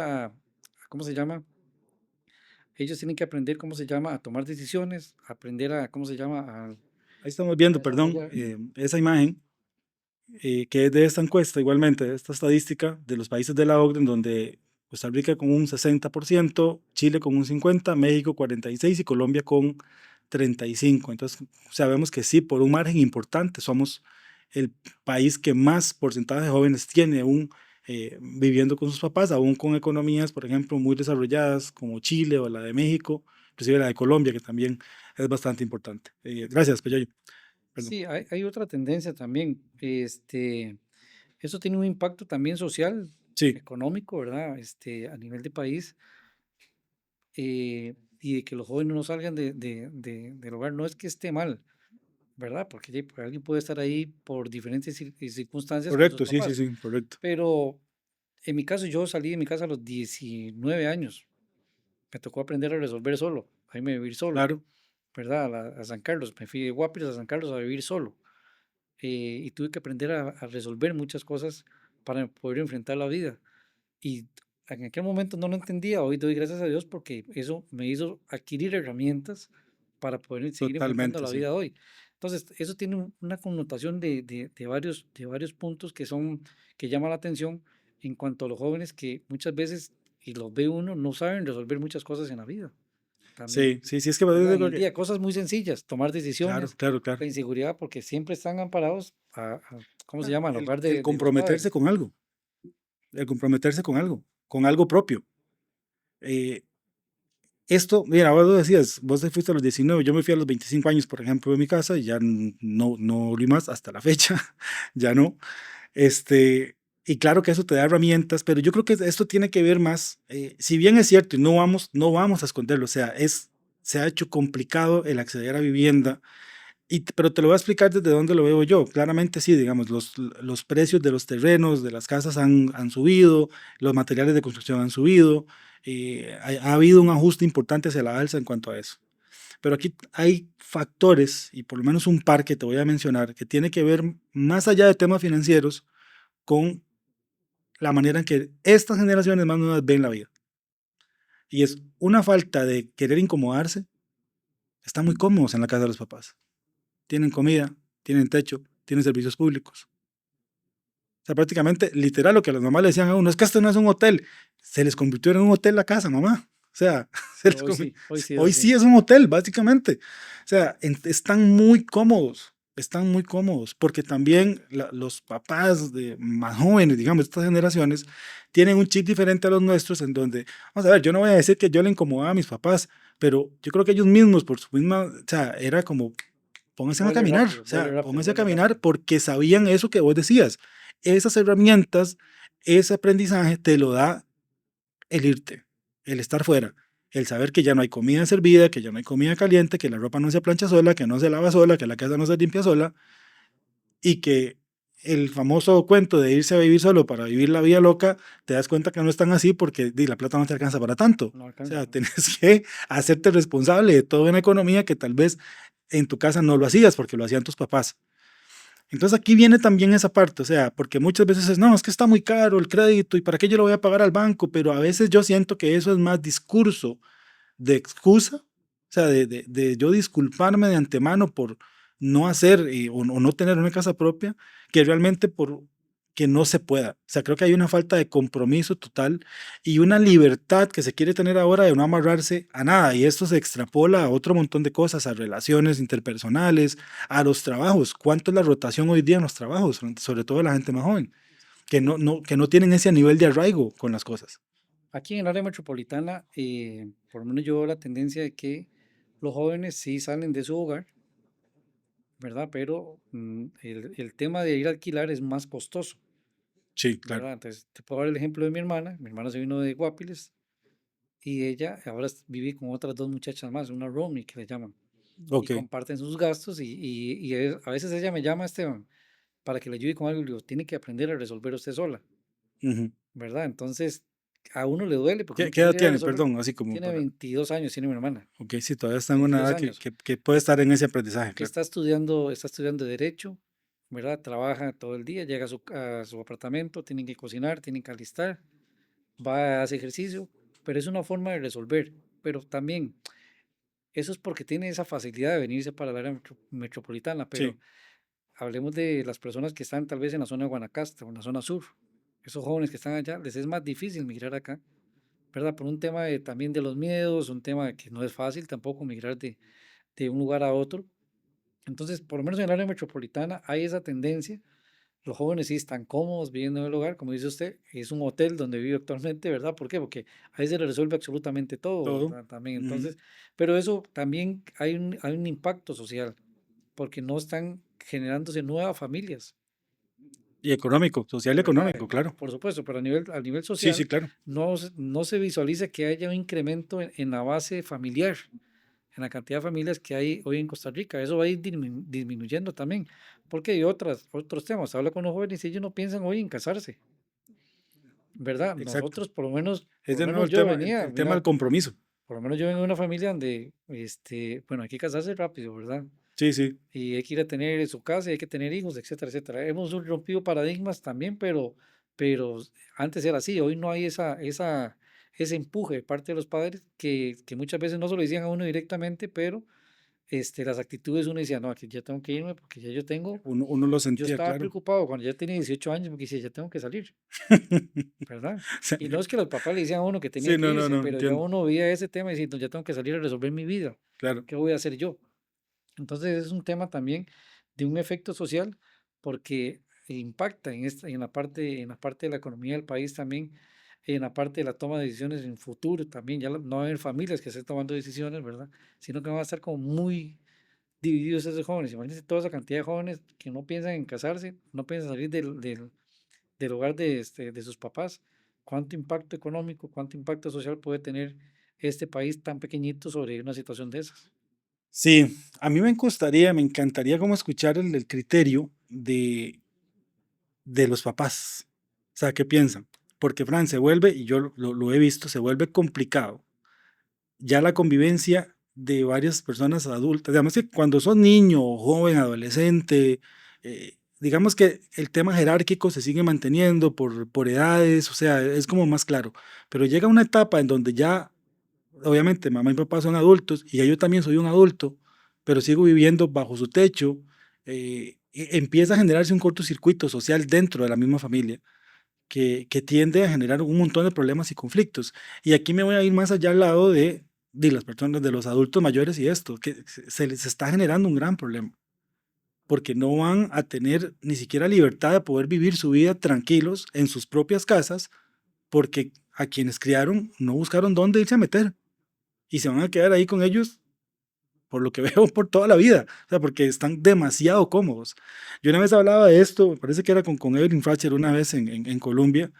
¿cómo se llama? Ellos tienen que aprender, ¿cómo se llama?, a tomar decisiones, aprender ¿cómo se llama?, Ahí estamos a viendo, perdón, desarrollar. esa imagen que es de esta encuesta, igualmente, de esta estadística de los países de la OCDE, en donde Costa Rica con un 60%, Chile con un 50%, México 46% y Colombia con 35%. Entonces sabemos que sí, por un margen importante, somos el país que más porcentaje de jóvenes tiene aún viviendo con sus papás, aún con economías, por ejemplo, muy desarrolladas como Chile o la de México, inclusive la de Colombia, que también es bastante importante. Gracias, Peyoyo. Perdón. Sí, hay otra tendencia también. Eso tiene un impacto también social, Sí, económico, ¿verdad? A nivel de país, y de que los jóvenes no salgan del hogar. No es que esté mal, ¿verdad? Porque pues, alguien puede estar ahí por diferentes circunstancias con sus correcto, sí, sí, papás. sí, correcto. Pero en mi caso, yo salí de mi casa a los 19 años. Me tocó aprender a resolver solo, a irme a vivir solo, Claro, ¿verdad? A San Carlos. Me fui de Guapiles a San Carlos a vivir solo. Y tuve que aprender a resolver muchas cosas para poder enfrentar la vida. Y en aquel momento no lo entendía, hoy doy gracias a Dios porque eso me hizo adquirir herramientas para poder seguir enfrentando totalmente, la sí. vida hoy. Entonces, eso tiene una connotación de varios puntos que son, que llama la atención en cuanto a los jóvenes que muchas veces, y los ve uno, no saben resolver muchas cosas en la vida también, Sí, sí, sí, es que yo ¿verdad? En digo el que, día, cosas muy sencillas, tomar claro, decisiones, claro, claro. la inseguridad, porque siempre están amparados ¿cómo se llama? Al hogar El de los comprometerse padres. con algo, el comprometerse con algo propio. Eh, Esto, mira, vos lo decías, vos te fuiste a los 19, yo me fui a los 25 años, por ejemplo, de mi casa y ya no volví más hasta la fecha, ya no. Y claro que eso te da herramientas, pero yo creo que esto tiene que ver más, si bien es cierto y no vamos a esconderlo, o sea, se ha hecho complicado el acceder a vivienda, pero te lo voy a explicar desde dónde lo veo yo. Claramente sí, digamos, los precios de los terrenos, de las casas han subido, los materiales de construcción han subido, ha habido un ajuste importante hacia la alza en cuanto a eso. Pero aquí hay factores, y por lo menos un par que te voy a mencionar, que tiene que ver más allá de temas financieros con la manera en que estas generaciones más nuevas ven la vida. Y es una falta de querer incomodarse. Están muy cómodos en la casa de los papás. Tienen comida, tienen techo, tienen servicios públicos. O sea, prácticamente, literal, lo que las mamás le decían a uno, es que esto no es un hotel. Se les convirtió en un hotel la casa, mamá. O sea, Hoy sí es hoy así. sí es un hotel, básicamente. O sea, están muy cómodos, porque también los papás más jóvenes, digamos, de estas generaciones, tienen un chip diferente a los nuestros, en donde, vamos a ver, yo no voy a decir que yo le incomodaba a mis papás, pero yo creo que ellos mismos, por su misma, o sea, era como, pónganse a caminar, o Vuelve sea, rápido, pónganse a vuelve caminar rápido. porque sabían eso que vos decías. Esas herramientas, ese aprendizaje te lo da el irte, el estar fuera, el saber que ya no hay comida servida, que ya no hay comida caliente, que la ropa no se plancha sola, que no se lava sola, que la casa no se limpia sola y que el famoso cuento de irse a vivir solo para vivir la vida loca, te das cuenta que no es tan así porque la plata no te alcanza para tanto. No O alcanza, sea, ¿no? tienes que hacerte responsable de toda una economía que tal vez en tu casa no lo hacías porque lo hacían tus papás. Entonces aquí viene también esa parte, o sea, porque muchas veces es, no, es que está muy caro el crédito y para qué yo lo voy a pagar al banco, pero a veces yo siento que eso es más discurso de excusa, o sea, de yo disculparme de antemano por no hacer o no tener una casa propia, que realmente por que no se pueda. O sea, creo que hay una falta de compromiso total y una libertad que se quiere tener ahora de no amarrarse a nada. Y esto se extrapola a otro montón de cosas, a relaciones interpersonales, a los trabajos. ¿Cuánto es la rotación hoy día en los trabajos? Sobre todo la gente más joven, que no tienen ese nivel de arraigo con las cosas. Aquí en el área metropolitana, por lo menos yo veo la tendencia de que los jóvenes sí salen de su hogar, ¿verdad? Pero el tema de ir a alquilar es más costoso, Sí, claro. ¿verdad? Entonces, te puedo dar el ejemplo de mi hermana. Mi hermana se vino de Guapiles y ella ahora vive con otras dos muchachas más, una roomie que le llaman, y Ok. comparten sus gastos a veces ella me llama, Esteban, para que le ayude con algo y le digo, tiene que aprender a resolver usted sola, Ujú. ¿verdad? Entonces, a uno le duele porque uno ¿Qué edad quiere ir a tiene? resolver. Perdón, así como Tiene para... 22 años, tiene mi hermana, Ok, sí, todavía está en una 22 edad años. que puede estar en ese aprendizaje, claro. Está estudiando Derecho, ¿verdad? Trabaja todo el día, llega a su apartamento, tiene que cocinar, tiene que alistar, va a hacer ejercicio, pero es una forma de resolver. Pero también, eso es porque tiene esa facilidad de venirse para el área metropolitana, pero Sí, hablemos de las personas que están tal vez en la zona de Guanacaste o en la zona sur. Esos jóvenes que están allá, les es más difícil migrar acá ¿verdad? Por un tema también de los miedos, un tema que no es fácil tampoco migrar de un lugar a otro. Entonces, por lo menos en el área metropolitana hay esa tendencia. Los jóvenes sí están cómodos viviendo en el hogar, como dice usted, es un hotel donde vive actualmente, ¿verdad? ¿Por qué? Porque ahí se le resuelve absolutamente todo, todo. ¿verdad? También. Ujú. Entonces, pero eso también hay un impacto social, porque no están generándose nuevas familias, Y económico, social y ¿verdad? económico, claro. Por supuesto, pero a nivel Sí, sí, social claro. no se visualiza que haya un incremento en la base familiar, en la cantidad de familias que hay hoy en Costa Rica. Eso va a ir disminuyendo también, porque hay otros temas. Habla con los jóvenes y ellos no piensan hoy en casarse, ¿verdad? Exacto. Nosotros, por lo menos, Es por lo de nuevo menos el yo tema, venía, el tema del mira, compromiso. por lo menos yo vengo de una familia donde, bueno, hay que casarse rápido, ¿verdad? Sí, sí. Y hay que ir a tener su casa, y hay que tener hijos, etcétera, etcétera. Hemos rompido paradigmas también, pero antes era así, hoy no hay ese empuje de parte de los padres que muchas veces no se lo decían a uno directamente, pero las actitudes uno decía, no, aquí ya tengo que irme porque ya Uno lo yo sentía, estaba claro. preocupado cuando ya tenía 18 años porque decía, ya tengo que salir, ¿verdad? Sí, Y no es que los papás le decían a uno que tenía sí, que no, no, irse, no, pero ya entiendo. uno veía ese tema y decía, "No, ya tengo que salir a resolver mi vida, Claro. ¿qué voy a hacer yo?" Entonces es un tema también de un efecto social porque impacta en la parte de la economía del país también, en la parte de la toma de decisiones en futuro también. Ya no va a haber familias que estén tomando decisiones, ¿verdad? Sino que van a estar como muy divididos esos jóvenes. Imagínense toda esa cantidad de jóvenes que no piensan en casarse, no piensan salir del hogar de sus papás. ¿Cuánto impacto económico, cuánto impacto social puede tener este país tan pequeñito sobre una situación de esas? Sí, a mí me encantaría como escuchar el criterio de los papás. O sea, ¿qué piensan? Porque Fran se vuelve, y yo lo he visto, se vuelve complicado ya la convivencia de varias personas adultas. Digamos que cuando sos niño, joven, adolescente, digamos que el tema jerárquico se sigue manteniendo por edades, o sea, es como más claro. Pero llega una etapa en donde ya, obviamente, mamá y papá son adultos y ya yo también soy un adulto, pero sigo viviendo bajo su techo. Empieza a generarse un cortocircuito social dentro de la misma familia que tiende a generar un montón de problemas y conflictos. Y aquí me voy a ir más allá al lado de las personas, de los adultos mayores y esto, que se les está generando un gran problema, porque no van a tener ni siquiera libertad de poder vivir su vida tranquilos en sus propias casas, porque a quienes criaron no buscaron dónde irse a meter y se van a quedar ahí con ellos por lo que veo por toda la vida, o sea, porque están demasiado cómodos. Yo una vez hablaba de esto, me parece que era con Evelyn Fracher una vez en Colombia.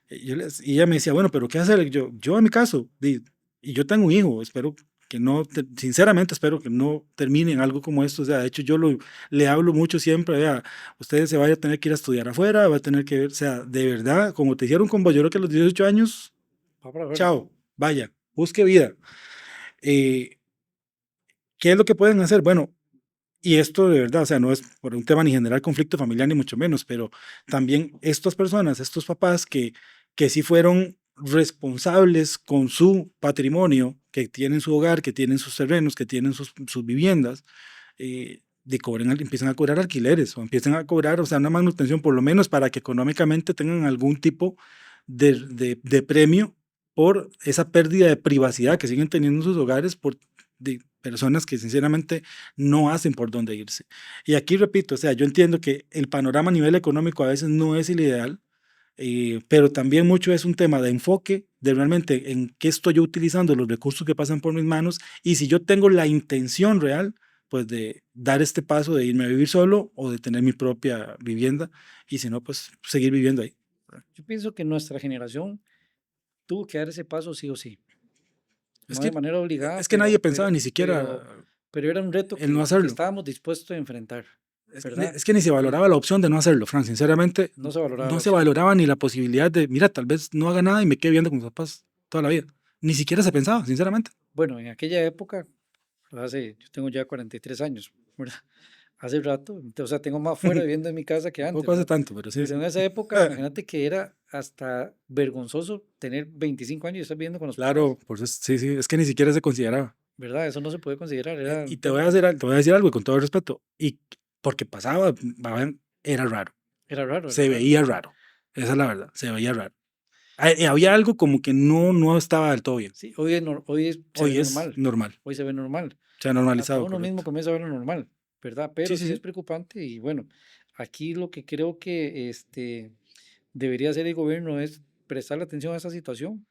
Y ella me decía, bueno, pero ¿qué hacer? Yo en mi caso, y yo tengo un hijo, espero que no, sinceramente espero que no termine en algo como esto. O sea, de hecho yo le hablo mucho siempre, vea, ustedes se vayan a tener que ir a estudiar afuera, va a tener que ver, o sea, de verdad, como te hicieron con vos, yo creo que a los 18 años, Va para afuera. chao, vaya, busque vida. Eh, ¿Qué es lo que pueden hacer? Bueno, y esto de verdad, o sea, no es por un tema ni generar conflicto familiar ni mucho menos, pero también estas personas, estos papás que sí fueron responsables con su patrimonio, que tienen su hogar, que tienen sus terrenos, que tienen sus viviendas, empiezan a cobrar alquileres o empiezan a cobrar, o sea, una manutención por lo menos para que económicamente tengan algún tipo de premio por esa pérdida de privacidad que siguen teniendo en sus hogares por de personas que sinceramente no hacen por dónde irse. Y aquí repito, o sea, yo entiendo que el panorama a nivel económico a veces no es el ideal, pero también mucho es un tema de enfoque, de realmente en qué estoy yo utilizando los recursos que pasan por mis manos y si yo tengo la intención real, pues de dar este paso de irme a vivir solo o de tener mi propia vivienda y si no, pues seguir viviendo ahí. Yo pienso que nuestra generación tuvo que dar ese paso sí o sí, Es no de que, manera obligada, es que nadie pensaba ni pero, siquiera pero era un reto el no que hacerlo. estábamos dispuestos a enfrentar, ¿verdad? Es que ni se Y valoraba la opción de no hacerlo, Fran. Sinceramente, no se valoraba no la se opción. valoraba ni la posibilidad de, mira, tal vez no haga nada y me quede viendo con mis papás toda la vida. Ni siquiera se pensaba, sinceramente. Bueno, en aquella época, yo tengo ya 43 años, ¿verdad? Hace rato, o sea, tengo más fuera viviendo en mi casa que antes, Tampoco hace ¿verdad? tanto, pero sí. Pues en esa época, imagínate que era hasta vergonzoso tener 25 años y estar viviendo con los papás, Claro, por eso, sí, sí, es que ni siquiera se consideraba. ¿verdad? Eso no se puede considerar, era, Y te voy bueno, a hacer, te voy a decir algo con todo respeto. Y porque pasaba, era raro, era raro, era se raro. veía raro. Esa es la verdad, se veía raro. Había algo como que no estaba del todo bien. Sí, hoy se ve Hoy es normal, normal, hoy se ve normal. se ha Hasta normalizado, uno mismo correcto. comienza a verlo normal, ¿verdad? Sí, Pero sí, sí es sí. preocupante y bueno, aquí lo que creo que debería hacer el gobierno es prestarle atención a esa situación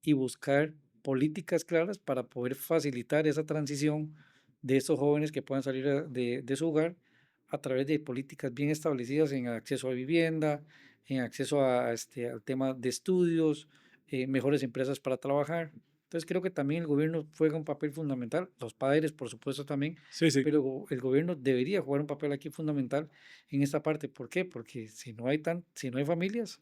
y buscar políticas claras para poder facilitar esa transición de estos jóvenes que puedan salir de su hogar a través de políticas bien establecidas en acceso a vivienda, en acceso al tema de estudios, mejores empresas para trabajar. Entonces creo que también el gobierno juega un papel fundamental, los padres por supuesto también, Sí, sí. pero el gobierno debería jugar un papel aquí fundamental en esta parte. ¿Por qué? Porque si no hay familias,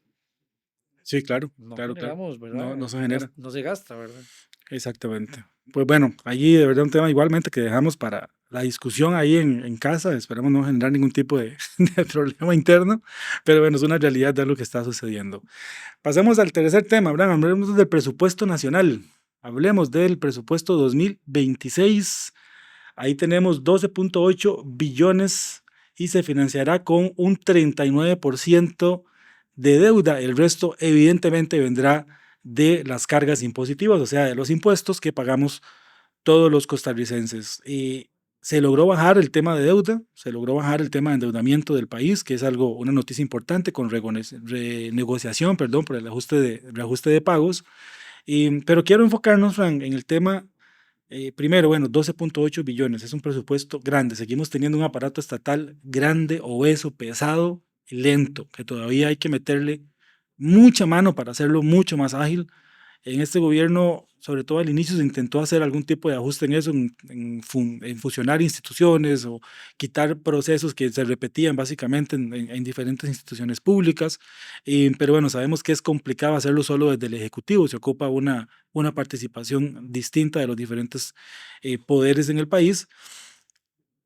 Sí, claro, no claro, claro. generamos, No, ¿verdad? no se genera. No se gasta, ¿verdad? Exactamente. Pues bueno, allí de verdad un tema igualmente que dejamos para la discusión ahí en casa. Esperamos no generar ningún tipo de, de problema interno, pero bueno, es una realidad de lo que está sucediendo. Pasemos al tercer tema, Abraham. Hablemos del presupuesto nacional. Hablemos del presupuesto 2026. Ahí tenemos 12.8 billones y se financiará con un 39% de deuda. El resto evidentemente vendrá de las cargas impositivas, o sea, de los impuestos que pagamos todos los costarricenses. Y se logró bajar el tema de deuda, se logró bajar el tema de endeudamiento del país, que es algo, una noticia importante con renegociación, perdón, por el reajuste de pagos. Pero quiero enfocarnos, Frank, en el tema primero, bueno, 12.8 billones, es un presupuesto grande. Seguimos teniendo un aparato estatal grande, obeso, pesado, y lento, que todavía hay que meterle mucha mano para hacerlo mucho más ágil. En este gobierno, sobre todo al inicio, se intentó hacer algún tipo de ajuste en eso, en fusionar instituciones o quitar procesos que se repetían básicamente en diferentes instituciones públicas. Pero bueno, sabemos que es complicado hacerlo solo desde el Ejecutivo, se ocupa una participación distinta de los diferentes poderes en el país.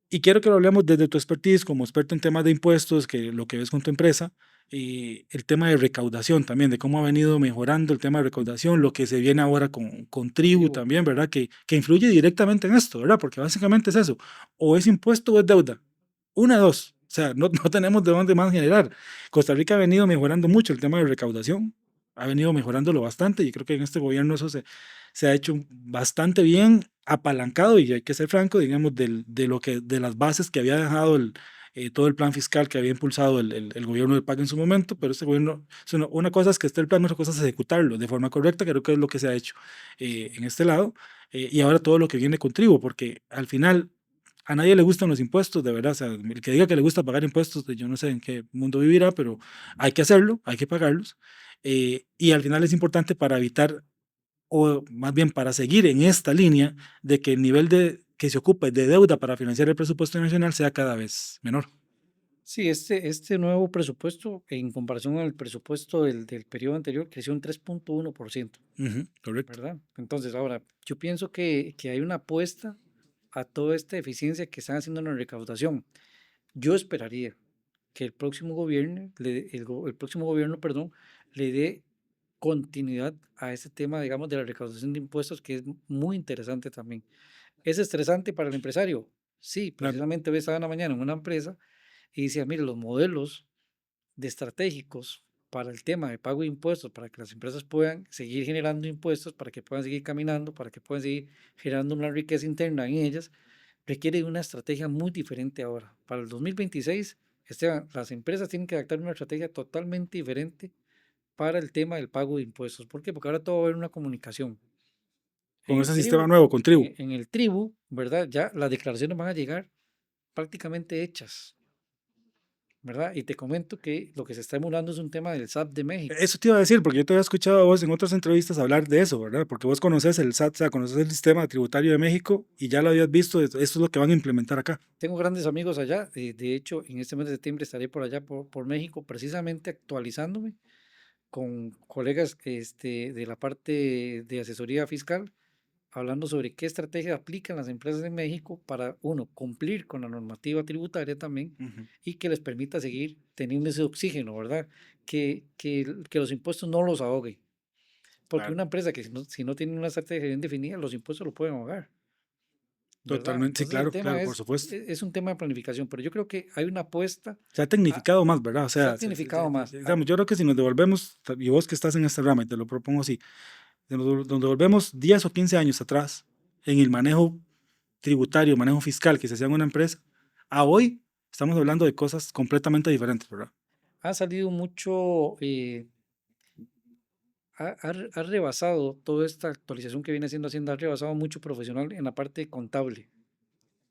Y quiero que lo hablemos desde tu expertise como experto en temas de impuestos, que lo que ves con tu empresa, y el tema de recaudación también, de cómo ha venido mejorando el tema de recaudación, lo que se viene ahora con tribu Tribu. también, ¿verdad? Que influye directamente en esto, ¿verdad? Porque básicamente es eso, o es impuesto o es deuda, una de dos, o sea, no tenemos de dónde más generar. Costa Rica ha venido mejorando mucho el tema de recaudación, ha venido mejorándolo bastante y creo que en este gobierno eso se ha hecho bastante bien apalancado y hay que ser franco, digamos, de las bases que había dejado todo el plan fiscal que había impulsado el gobierno de PAC en su momento, pero este gobierno, una cosa es que esté el plan, otra cosa es ejecutarlo de forma correcta, creo que es lo que se ha hecho en este lado, y ahora todo lo que viene con tribu, porque al final a nadie le gustan los impuestos, de verdad, o sea, el que diga que le gusta pagar impuestos, pues yo no sé en qué mundo vivirá, pero hay que hacerlo, hay que pagarlos, y al final es importante para evitar o más bien para seguir en esta línea de que el nivel que se ocupe de deuda para financiar el presupuesto nacional sea cada vez menor. Sí, este nuevo presupuesto, en comparación al presupuesto del periodo anterior, creció un 3.1%, Ujú, correcto. ¿verdad? Entonces, ahora, yo pienso que hay una apuesta a toda esta eficiencia que están haciendo en la recaudación. Yo esperaría que el próximo gobierno, perdón, le dé continuidad a ese tema, digamos, de la recaudación de impuestos, que es muy interesante también. ¿Es estresante para el empresario? Sí, Claro. precisamente hoy estaba en la mañana en una empresa y decía, mire, los modelos de estratégicos para el tema de pago de impuestos, para que las empresas puedan seguir generando impuestos, para que puedan seguir caminando, para que puedan seguir generando una riqueza interna en ellas, requiere de una estrategia muy diferente ahora. Para el 2026, Esteban, las empresas tienen que adaptar una estrategia totalmente diferente para el tema del pago de impuestos. ¿Por qué? Porque ahora todo va a haber una comunicación. En Con el ese sistema tribu, nuevo, con tribu. en el tribu, ¿verdad? Ya las declaraciones van a llegar prácticamente hechas, ¿verdad? Y te comento que lo que se está emulando es un tema del SAT de México. Eso te iba a decir, porque yo te había escuchado a vos en otras entrevistas hablar de eso, ¿verdad? Porque vos conoces el SAT, o sea, conoces el sistema tributario de México y ya lo habías visto, esto es lo que van a implementar acá. Tengo grandes amigos allá, de hecho, en este mes de septiembre estaré por allá, por México, precisamente actualizándome con colegas de la parte de asesoría fiscal, hablando sobre qué estrategia aplican las empresas en México para, uno, cumplir con la normativa tributaria también Ujú, y que les permita seguir teniendo ese oxígeno, ¿verdad? Que los impuestos no los ahoguen. Porque claro. una empresa que si no tiene una estrategia bien definida, los impuestos lo pueden ahogar. ¿verdad? Totalmente, sí, Entonces el claro, tema claro, por supuesto. es un tema de planificación, pero yo creo que hay una apuesta, Se ha a- tecnificado más, ¿verdad? O se ha sea, tecnificado más. digamos, yo creo que si nos devolvemos, y vos que estás en esta rama, y te lo propongo así, si nos devolvemos 10 o 15 años atrás en el manejo tributario, manejo fiscal que se hacía en una empresa, a hoy estamos hablando de cosas completamente diferentes, ¿verdad? Ha salido mucho, ha rebasado toda esta actualización que viene haciendo Hacienda, ha rebasado mucho profesional en la parte contable,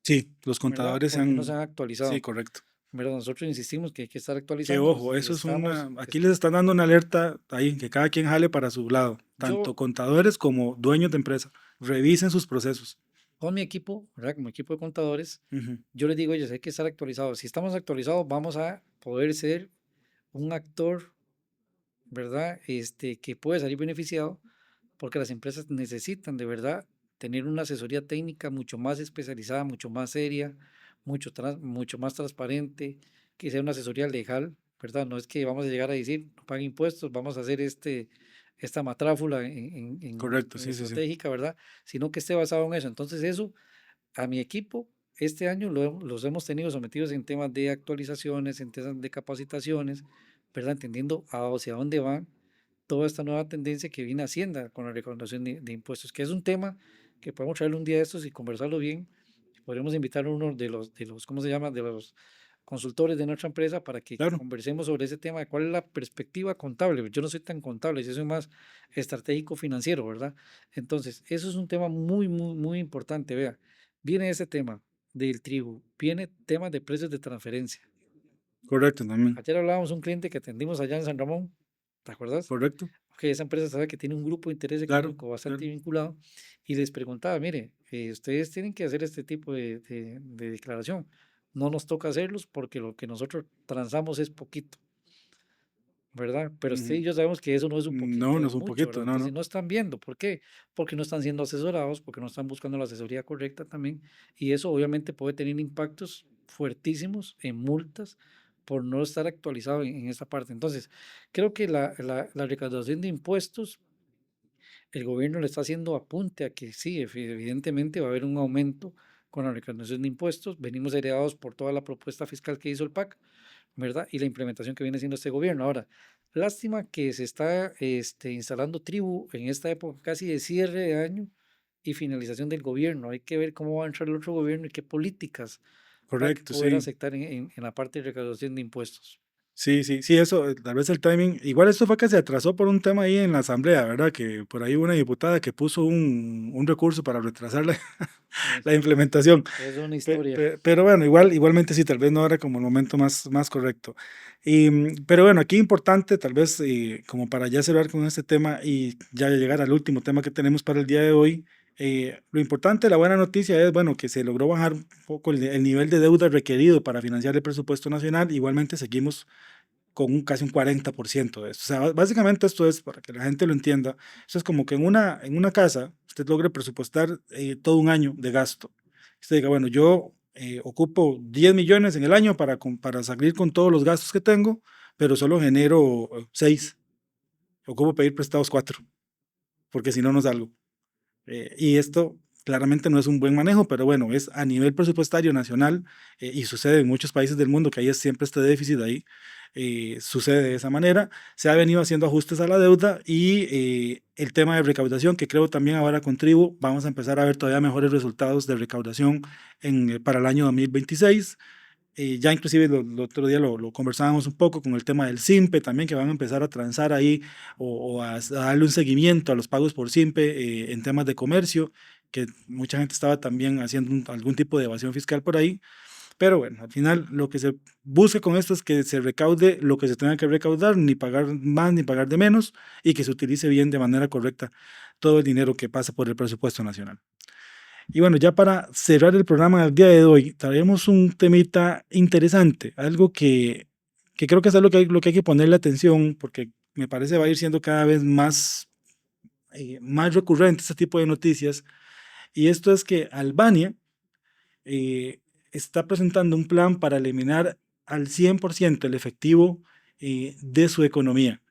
Sí, los ¿verdad? contadores se Porque no se han, han sí, actualizado, correcto. ¿verdad? Nosotros insistimos que hay que estar Que actualizándonos ojo, y eso es estamos, una, aquí les están dando una alerta ahí, que cada quien jale para su lado, tanto yo contadores como dueños de empresa, revisen sus procesos. con mi equipo, ¿verdad? Como equipo de contadores, Ujú. yo les digo a ellos, hay que estar actualizados. Si estamos actualizados, vamos a poder ser un actor, ¿verdad? Que puede salir beneficiado porque las empresas necesitan de verdad tener una asesoría técnica mucho más especializada, mucho más seria, mucho más transparente, que sea una asesoría legal, ¿verdad? No es que vamos a llegar a decir, no paguen impuestos, vamos a hacer esta matráfula Correcto, en sí, sí, sí. estratégica, ¿verdad? Sino que esté basado en eso. Entonces eso, a mi equipo, este año los hemos tenido sometidos en temas de actualizaciones, en temas de capacitaciones, ¿verdad? Entendiendo hacia dónde van toda esta nueva tendencia que viene Hacienda con la recaudación de impuestos, que es un tema que podemos traerle un día de estos y conversarlo bien. Podríamos invitar a uno de los, ¿cómo se llama? De los consultores de nuestra empresa para que Claro, conversemos sobre ese tema de cuál es la perspectiva contable. Yo no soy tan contable, yo soy más estratégico financiero, ¿verdad? Entonces, eso es un tema muy, muy, muy importante. Vea, viene ese tema del tribu, viene temas de precios de transferencia. correcto también, Ayer hablábamos de un cliente que atendimos allá en San Ramón, ¿te acuerdas? correcto, Que esa empresa sabe que tiene un grupo de interés claro, económico bastante claro. vinculado y les preguntaba, mire, ustedes tienen que hacer este tipo de declaración. No nos toca hacerlos porque lo que nosotros transamos es poquito, ¿verdad? Pero usted y Ujú. yo sabemos que eso no es un No, poquito, no es es un mucho, poquito, ¿verdad? no, Entonces no. no están viendo. ¿Por qué? Porque no están siendo asesorados, porque no están buscando la asesoría correcta también. Y eso obviamente puede tener impactos fuertísimos en multas por no estar actualizado en esa parte. Entonces, creo que la recaudación de impuestos el gobierno le está haciendo apunte a que sí, evidentemente va a haber un aumento con la recaudación de impuestos. Venimos heredados por toda la propuesta fiscal que hizo el PAC, ¿verdad? Y la implementación que viene haciendo este gobierno. Ahora, lástima que se está instalando tribu en esta época casi de cierre de año y finalización del gobierno. Hay que ver cómo va a entrar el otro gobierno y qué políticas va a Correcto, poder sí. aceptar en la parte de recaudación de impuestos. Sí, sí, sí, eso, tal vez el timing. Igual esto fue que se atrasó por un tema ahí en la asamblea, ¿verdad? Que por ahí hubo una diputada que puso un recurso para retrasar la, Es, la implementación. es una historia. Pero bueno, igualmente sí, tal vez no era como el momento más correcto. Pero bueno, aquí importante, tal vez como para ya cerrar con este tema y ya llegar al último tema que tenemos para el día de hoy, lo importante, la buena noticia es, bueno, que se logró bajar un poco el nivel de deuda requerido para financiar el presupuesto nacional. Igualmente seguimos con casi un 40% de eso. O sea, básicamente esto es, para que la gente lo entienda, esto es como que en una casa usted logre presupuestar todo un año de gasto. Usted diga, bueno, yo ocupo 10 millones en el año para salir con todos los gastos que tengo, pero solo genero 6. Ocupo pedir prestados 4, porque si no, no salgo. Y esto claramente no es un buen manejo, pero bueno, es a nivel presupuestario nacional y sucede en muchos países del mundo que hay siempre este déficit ahí. Sucede de esa manera. Se ha venido haciendo ajustes a la deuda y el tema de recaudación, que creo también ahora con Tribu vamos a empezar a ver todavía mejores resultados de recaudación para el año 2026. Ya inclusive el otro día lo conversábamos un poco con el tema del SIMPE también, que van a empezar a transar ahí o a darle un seguimiento a los pagos por SIMPE en temas de comercio, que mucha gente estaba también haciendo algún tipo de evasión fiscal por ahí. Pero bueno, al final lo que se busca con esto es que se recaude lo que se tenga que recaudar, ni pagar más ni pagar de menos, y que se utilice bien de manera correcta todo el dinero que pasa por el presupuesto nacional. Y bueno, ya para cerrar el programa del día de hoy, traemos un temita interesante, algo que creo que es lo que hay que ponerle atención, porque me parece va a ir siendo cada vez más recurrente este tipo de noticias, y esto es que Albania eh, está presentando un plan para eliminar al 100% el efectivo de su economía.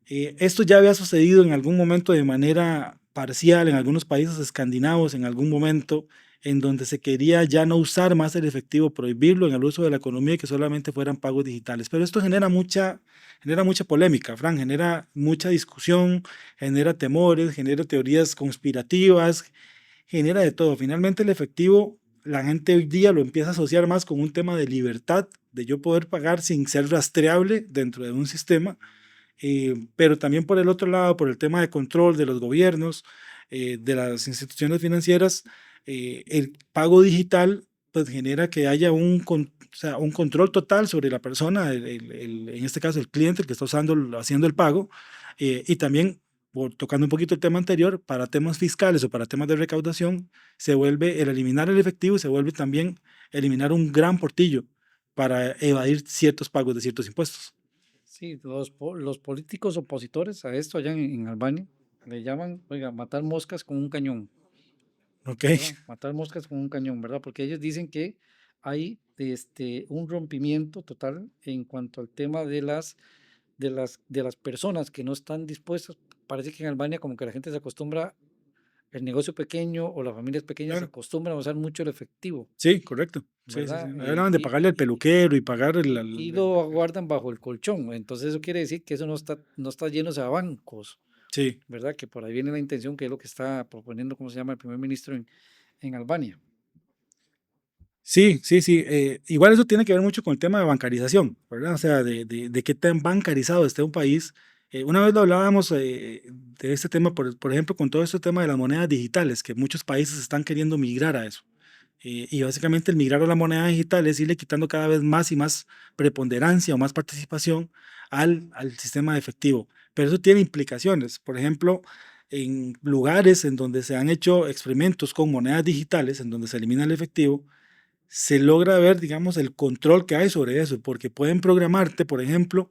Esto ya había sucedido en algún momento de manera parcial en algunos países escandinavos, en algún momento, en donde se quería ya no usar más el efectivo, prohibirlo en el uso de la economía y que solamente fueran pagos digitales. Pero esto genera mucha polémica, Fran, genera mucha discusión, genera temores, genera teorías conspirativas, genera de todo. Finalmente el efectivo, la gente hoy día lo empieza a asociar más con un tema de libertad, de yo poder pagar sin ser rastreable dentro de un sistema, pero también por el otro lado, por el tema de control de los gobiernos, de las instituciones financieras, el pago digital pues genera que haya o sea, un control total sobre la persona, en este caso el cliente, el que está haciendo el pago, y también, tocando un poquito el tema anterior, para temas fiscales o para temas de recaudación, se vuelve el eliminar el efectivo, se vuelve también eliminar un gran portillo para evadir ciertos pagos de ciertos impuestos. Sí, los políticos opositores a esto allá en Albania le llaman, oiga, matar moscas con un cañón, ¿Ok? ¿verdad? Matar moscas con un cañón, ¿verdad? Porque ellos dicen que hay un rompimiento total en cuanto al tema de las personas que no están dispuestas. Parece que en Albania como que la gente se acostumbra, el negocio pequeño o las familias pequeñas se Claro. acostumbran a usar mucho el efectivo, Sí, correcto. Sí, sí, sí. ¿verdad? Ahí hablaban de pagarle al peluquero y pagar Y lo guardan bajo el colchón. Entonces eso quiere decir que eso no está lleno de bancos, sí, ¿verdad? Que por ahí viene la intención, que es lo que está proponiendo, ¿cómo se llama? El primer ministro en Albania. sí, sí, sí. Igual eso tiene que ver mucho con el tema de bancarización, ¿verdad? O sea, de qué tan bancarizado esté un país. Una vez lo hablábamos de este tema, por ejemplo, con todo este tema de las monedas digitales, que muchos países están queriendo migrar a eso. Y básicamente el migrar a la moneda digital es irle quitando cada vez más y más preponderancia o más participación al sistema de efectivo. Pero eso tiene implicaciones. Por ejemplo, en lugares en donde se han hecho experimentos con monedas digitales, en donde se elimina el efectivo, se logra ver, digamos, el control que hay sobre eso, porque pueden programarte, por ejemplo,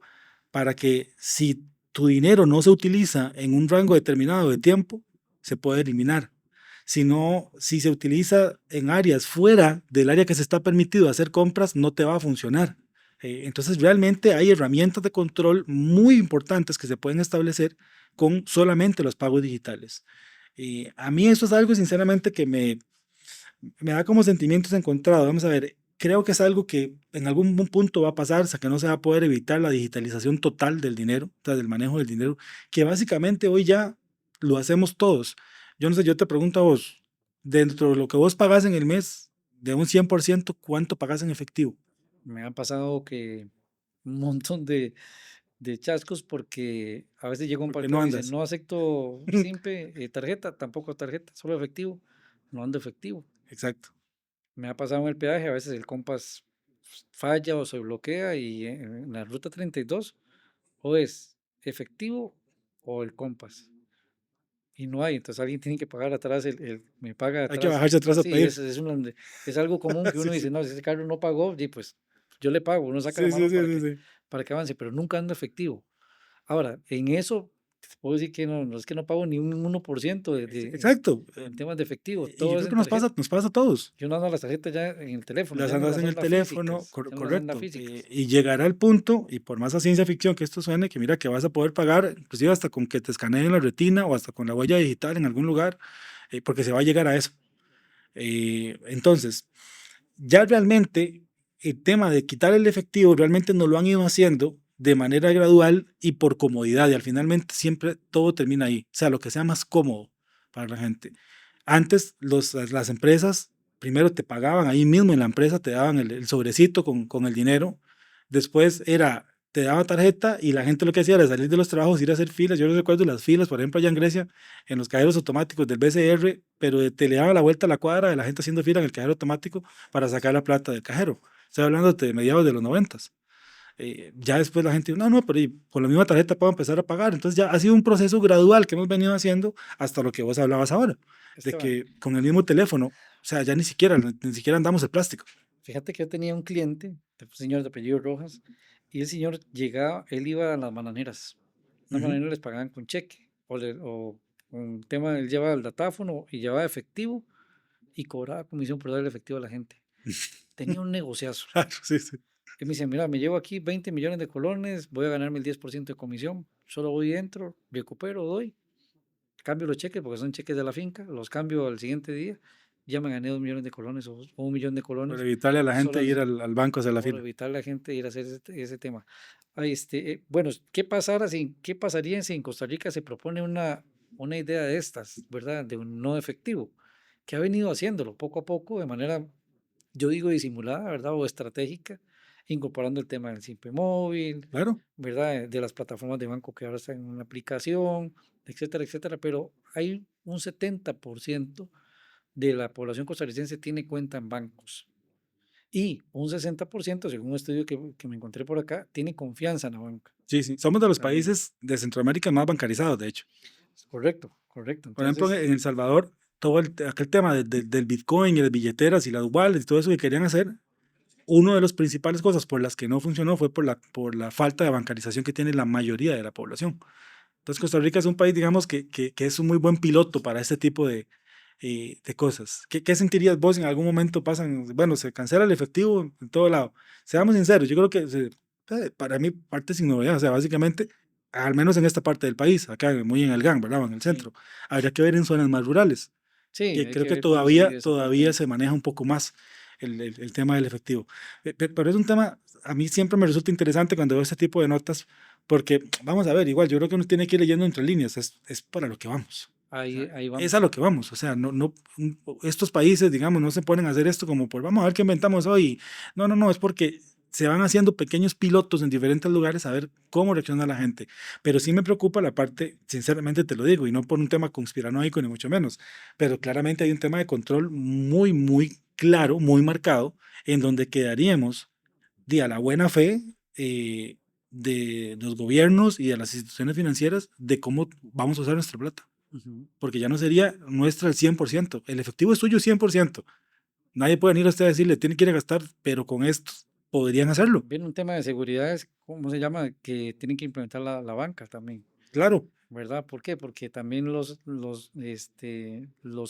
para que si tu dinero no se utiliza en un rango determinado de tiempo, se puede eliminar. Sino, si se utiliza en áreas fuera del área que se está permitido hacer compras, no te va a funcionar. Entonces, realmente hay herramientas de control muy importantes que se pueden establecer con solamente los pagos digitales. A mí eso es algo, sinceramente, que me da como sentimientos encontrados. Vamos a ver, creo que es algo que en algún punto va a pasar, o sea, que no se va a poder evitar la digitalización total del dinero, o sea, del manejo del dinero, que básicamente hoy ya lo hacemos todos. Yo no sé, yo te pregunto a vos, dentro de lo que vos pagás en el mes, de un 100%, ¿cuánto pagás en efectivo? Me ha pasado que un montón de chascos, porque a veces llega un Porque no patrón y dice, andas. no acepto simple, tarjeta, tampoco tarjeta, solo efectivo, no ando efectivo. Exacto. Me ha pasado en el peaje, a veces el compás falla o se bloquea, y en la ruta 32 o es efectivo o el compás. Y no hay, entonces alguien tiene que pagar atrás, me paga Hay que atrás. bajarse atrás a Sí, pedir. es algo común que Sí, uno dice, sí. no, si ese carro no pagó, y pues yo le pago, uno saca la Sí, sí, mano sí, para sí, que, sí. para que avance, pero nunca ando efectivo. Ahora, en eso, te puedo decir que no, no es que no pago ni un 1% Exacto. en temas de efectivo, Y yo todo es creo que en tarjeta. nos pasa a todos. Yo no ando las tarjetas ya en el teléfono, Las ya no andas las en el ando teléfono, físicas, ya no las ando correcto. físicas. Y llegará el punto, y por más a ciencia ficción que esto suene, que mira que vas a poder pagar, inclusive hasta con que te escaneen la retina o hasta con la huella digital en algún lugar, porque se va a llegar a eso. Entonces, ya realmente el tema de quitar el efectivo realmente no lo han ido haciendo de manera gradual y por comodidad, y al finalmente siempre todo termina ahí, o sea, lo que sea más cómodo para la gente. Antes las empresas primero te pagaban ahí mismo en la empresa, te daban el sobrecito con el dinero, después te daban tarjeta y la gente lo que hacía era salir de los trabajos, ir a hacer filas. Yo recuerdo las filas, por ejemplo, allá en Grecia, en los cajeros automáticos del BCR, pero te le daban la vuelta a la cuadra de la gente haciendo fila en el cajero automático para sacar la plata del cajero. Estoy hablando de mediados de los noventas. Ya después la gente, no, no, pero con la misma tarjeta puedo empezar a pagar. Entonces ya ha sido un proceso gradual que hemos venido haciendo hasta lo que vos hablabas ahora, de Esteban, que con el mismo teléfono, o sea, ya ni siquiera andamos el plástico. fíjate que yo tenía un cliente, un señor de apellido Rojas, y el señor llegaba, él iba a las bananeras. Las Ujú. bananeras les pagaban con cheque, o un tema, él llevaba el datáfono y llevaba efectivo y cobraba comisión por darle efectivo a la gente. Tenía un negociazo. Claro, sí, sí. Él me dice, mira, me llevo aquí 20 millones de colones, voy a ganarme el 10% de comisión, solo voy dentro, recupero, doy, cambio los cheques, porque son cheques de la finca, los cambio al siguiente día, ya me gané 2 millones de colones o 1 millón de Por colones evitarle a la solo gente ir al banco a hacer la por fila. evitar la gente ir a hacer ese tema. Ay, bueno, ¿qué pasaría si en Costa Rica se propone una idea de estas, ¿verdad? De un no efectivo, que ha venido haciéndolo poco a poco de manera, yo digo, disimulada, ¿verdad? O estratégica, incorporando el tema del simpe móvil, Claro. ¿verdad? De las plataformas de banco que ahora están en una aplicación, etcétera, etcétera. Pero hay un 70% de la población costarricense tiene cuenta en bancos. Y un 60%, según un estudio que me encontré por acá, tiene confianza en la banca Sí, sí. Somos de los también. países de Centroamérica más bancarizados, de hecho. Correcto, correcto. Por ejemplo, Entonces, en El Salvador, todo aquel tema del Bitcoin y las billeteras y las wallets y todo eso que querían hacer, una de las principales cosas por las que no funcionó fue por la falta de bancarización que tiene la mayoría de la población. Entonces, Costa Rica es un país, digamos, que es un muy buen piloto para este tipo de cosas. ¿Qué sentirías vos en algún momento pasan, bueno, se cancela el efectivo en todo lado? Seamos sinceros, yo creo que para mí parte sin novedad, o sea, básicamente, al menos en esta parte del país, acá muy en el GAN, ¿verdad? O en el sí, centro, habría que ver en zonas más rurales, sí, que hay creo que que ver cómo se todavía, vive esa parte todavía ahí. se maneja un poco más el tema del efectivo. Pero es un tema, a mí siempre me resulta interesante cuando veo este tipo de notas, porque vamos a ver, igual, yo creo que uno tiene que ir leyendo entre líneas, es para lo que vamos. O Ahí, sea, ahí es a vamos. lo que vamos. O sea, estos países, digamos, no se ponen a hacer esto como por vamos a ver qué inventamos hoy. No, no, no, es porque se van haciendo pequeños pilotos en diferentes lugares a ver cómo reacciona la gente. Pero sí me preocupa la parte, sinceramente te lo digo, y no por un tema conspiranoico ni mucho menos, pero claramente hay un tema de control muy, muy claro, muy marcado, en donde quedaríamos a la buena fe de los gobiernos y de las instituciones financieras de cómo vamos a usar nuestra plata, Ujú. porque ya no sería nuestra al 100%. El efectivo es suyo 100%. Nadie puede venir a usted a decirle, tiene que ir a gastar, pero con esto podrían hacerlo. Viene un tema de seguridad, ¿cómo se llama? Que tienen que implementar la banca también, Claro, ¿verdad? ¿Por qué? Porque también los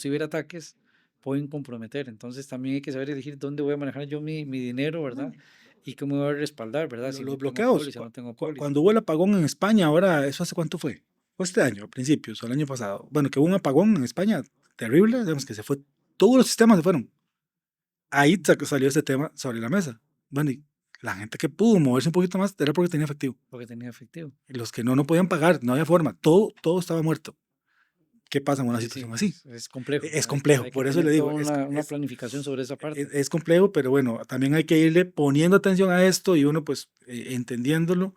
ciberataques pueden comprometer. Entonces también hay que saber elegir dónde voy a manejar yo mi dinero, ¿verdad? Y cómo me voy a respaldar, ¿verdad? Si los no tengo bloqueos. póliza, no tengo póliza. Cuando hubo el apagón en España, ahora, ¿eso hace cuánto fue? Fue este año, a principios, o el año pasado. Bueno, que hubo un apagón en España terrible, digamos que se fue, todos los sistemas se fueron. Ahí salió este tema sobre la mesa. Bueno, y la gente que pudo moverse un poquito más era porque tenía efectivo. Porque tenía efectivo. Y los que no podían pagar, no había forma, todo estaba muerto. ¿Qué pasa en una Sí, sí, situación así? es complejo. Es complejo, Hay que por eso le tener digo, toda una planificación sobre esa parte. es complejo, pero bueno, también hay que irle poniendo atención a esto y uno pues entendiéndolo,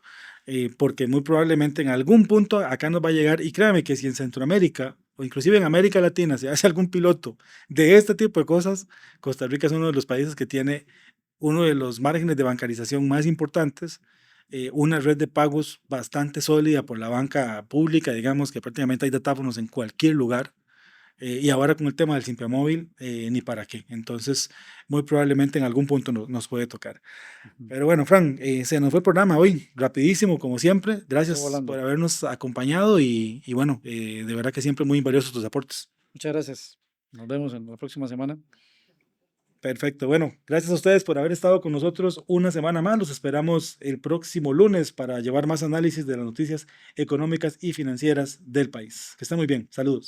porque muy probablemente en algún punto acá nos va a llegar, y créame que si en Centroamérica o inclusive en América Latina se hace algún piloto de este tipo de cosas, Costa Rica es uno de los países que tiene uno de los márgenes de bancarización más importantes, una red de pagos bastante sólida por la banca pública, digamos que prácticamente hay datáfonos en cualquier lugar, y ahora con el tema del simple móvil, ni para qué. Entonces, muy probablemente en algún punto nos puede tocar. Ujú. Pero bueno, Fran, se nos fue el programa hoy, rapidísimo como siempre. Pasó Gracias por volando. habernos acompañado y bueno, de verdad que siempre muy valiosos tus aportes. Muchas gracias. Nos vemos en la próxima semana. Perfecto. Bueno, gracias a ustedes por haber estado con nosotros una semana más. Los esperamos el próximo lunes para llevar más análisis de las noticias económicas y financieras del país. Que estén muy bien. Saludos.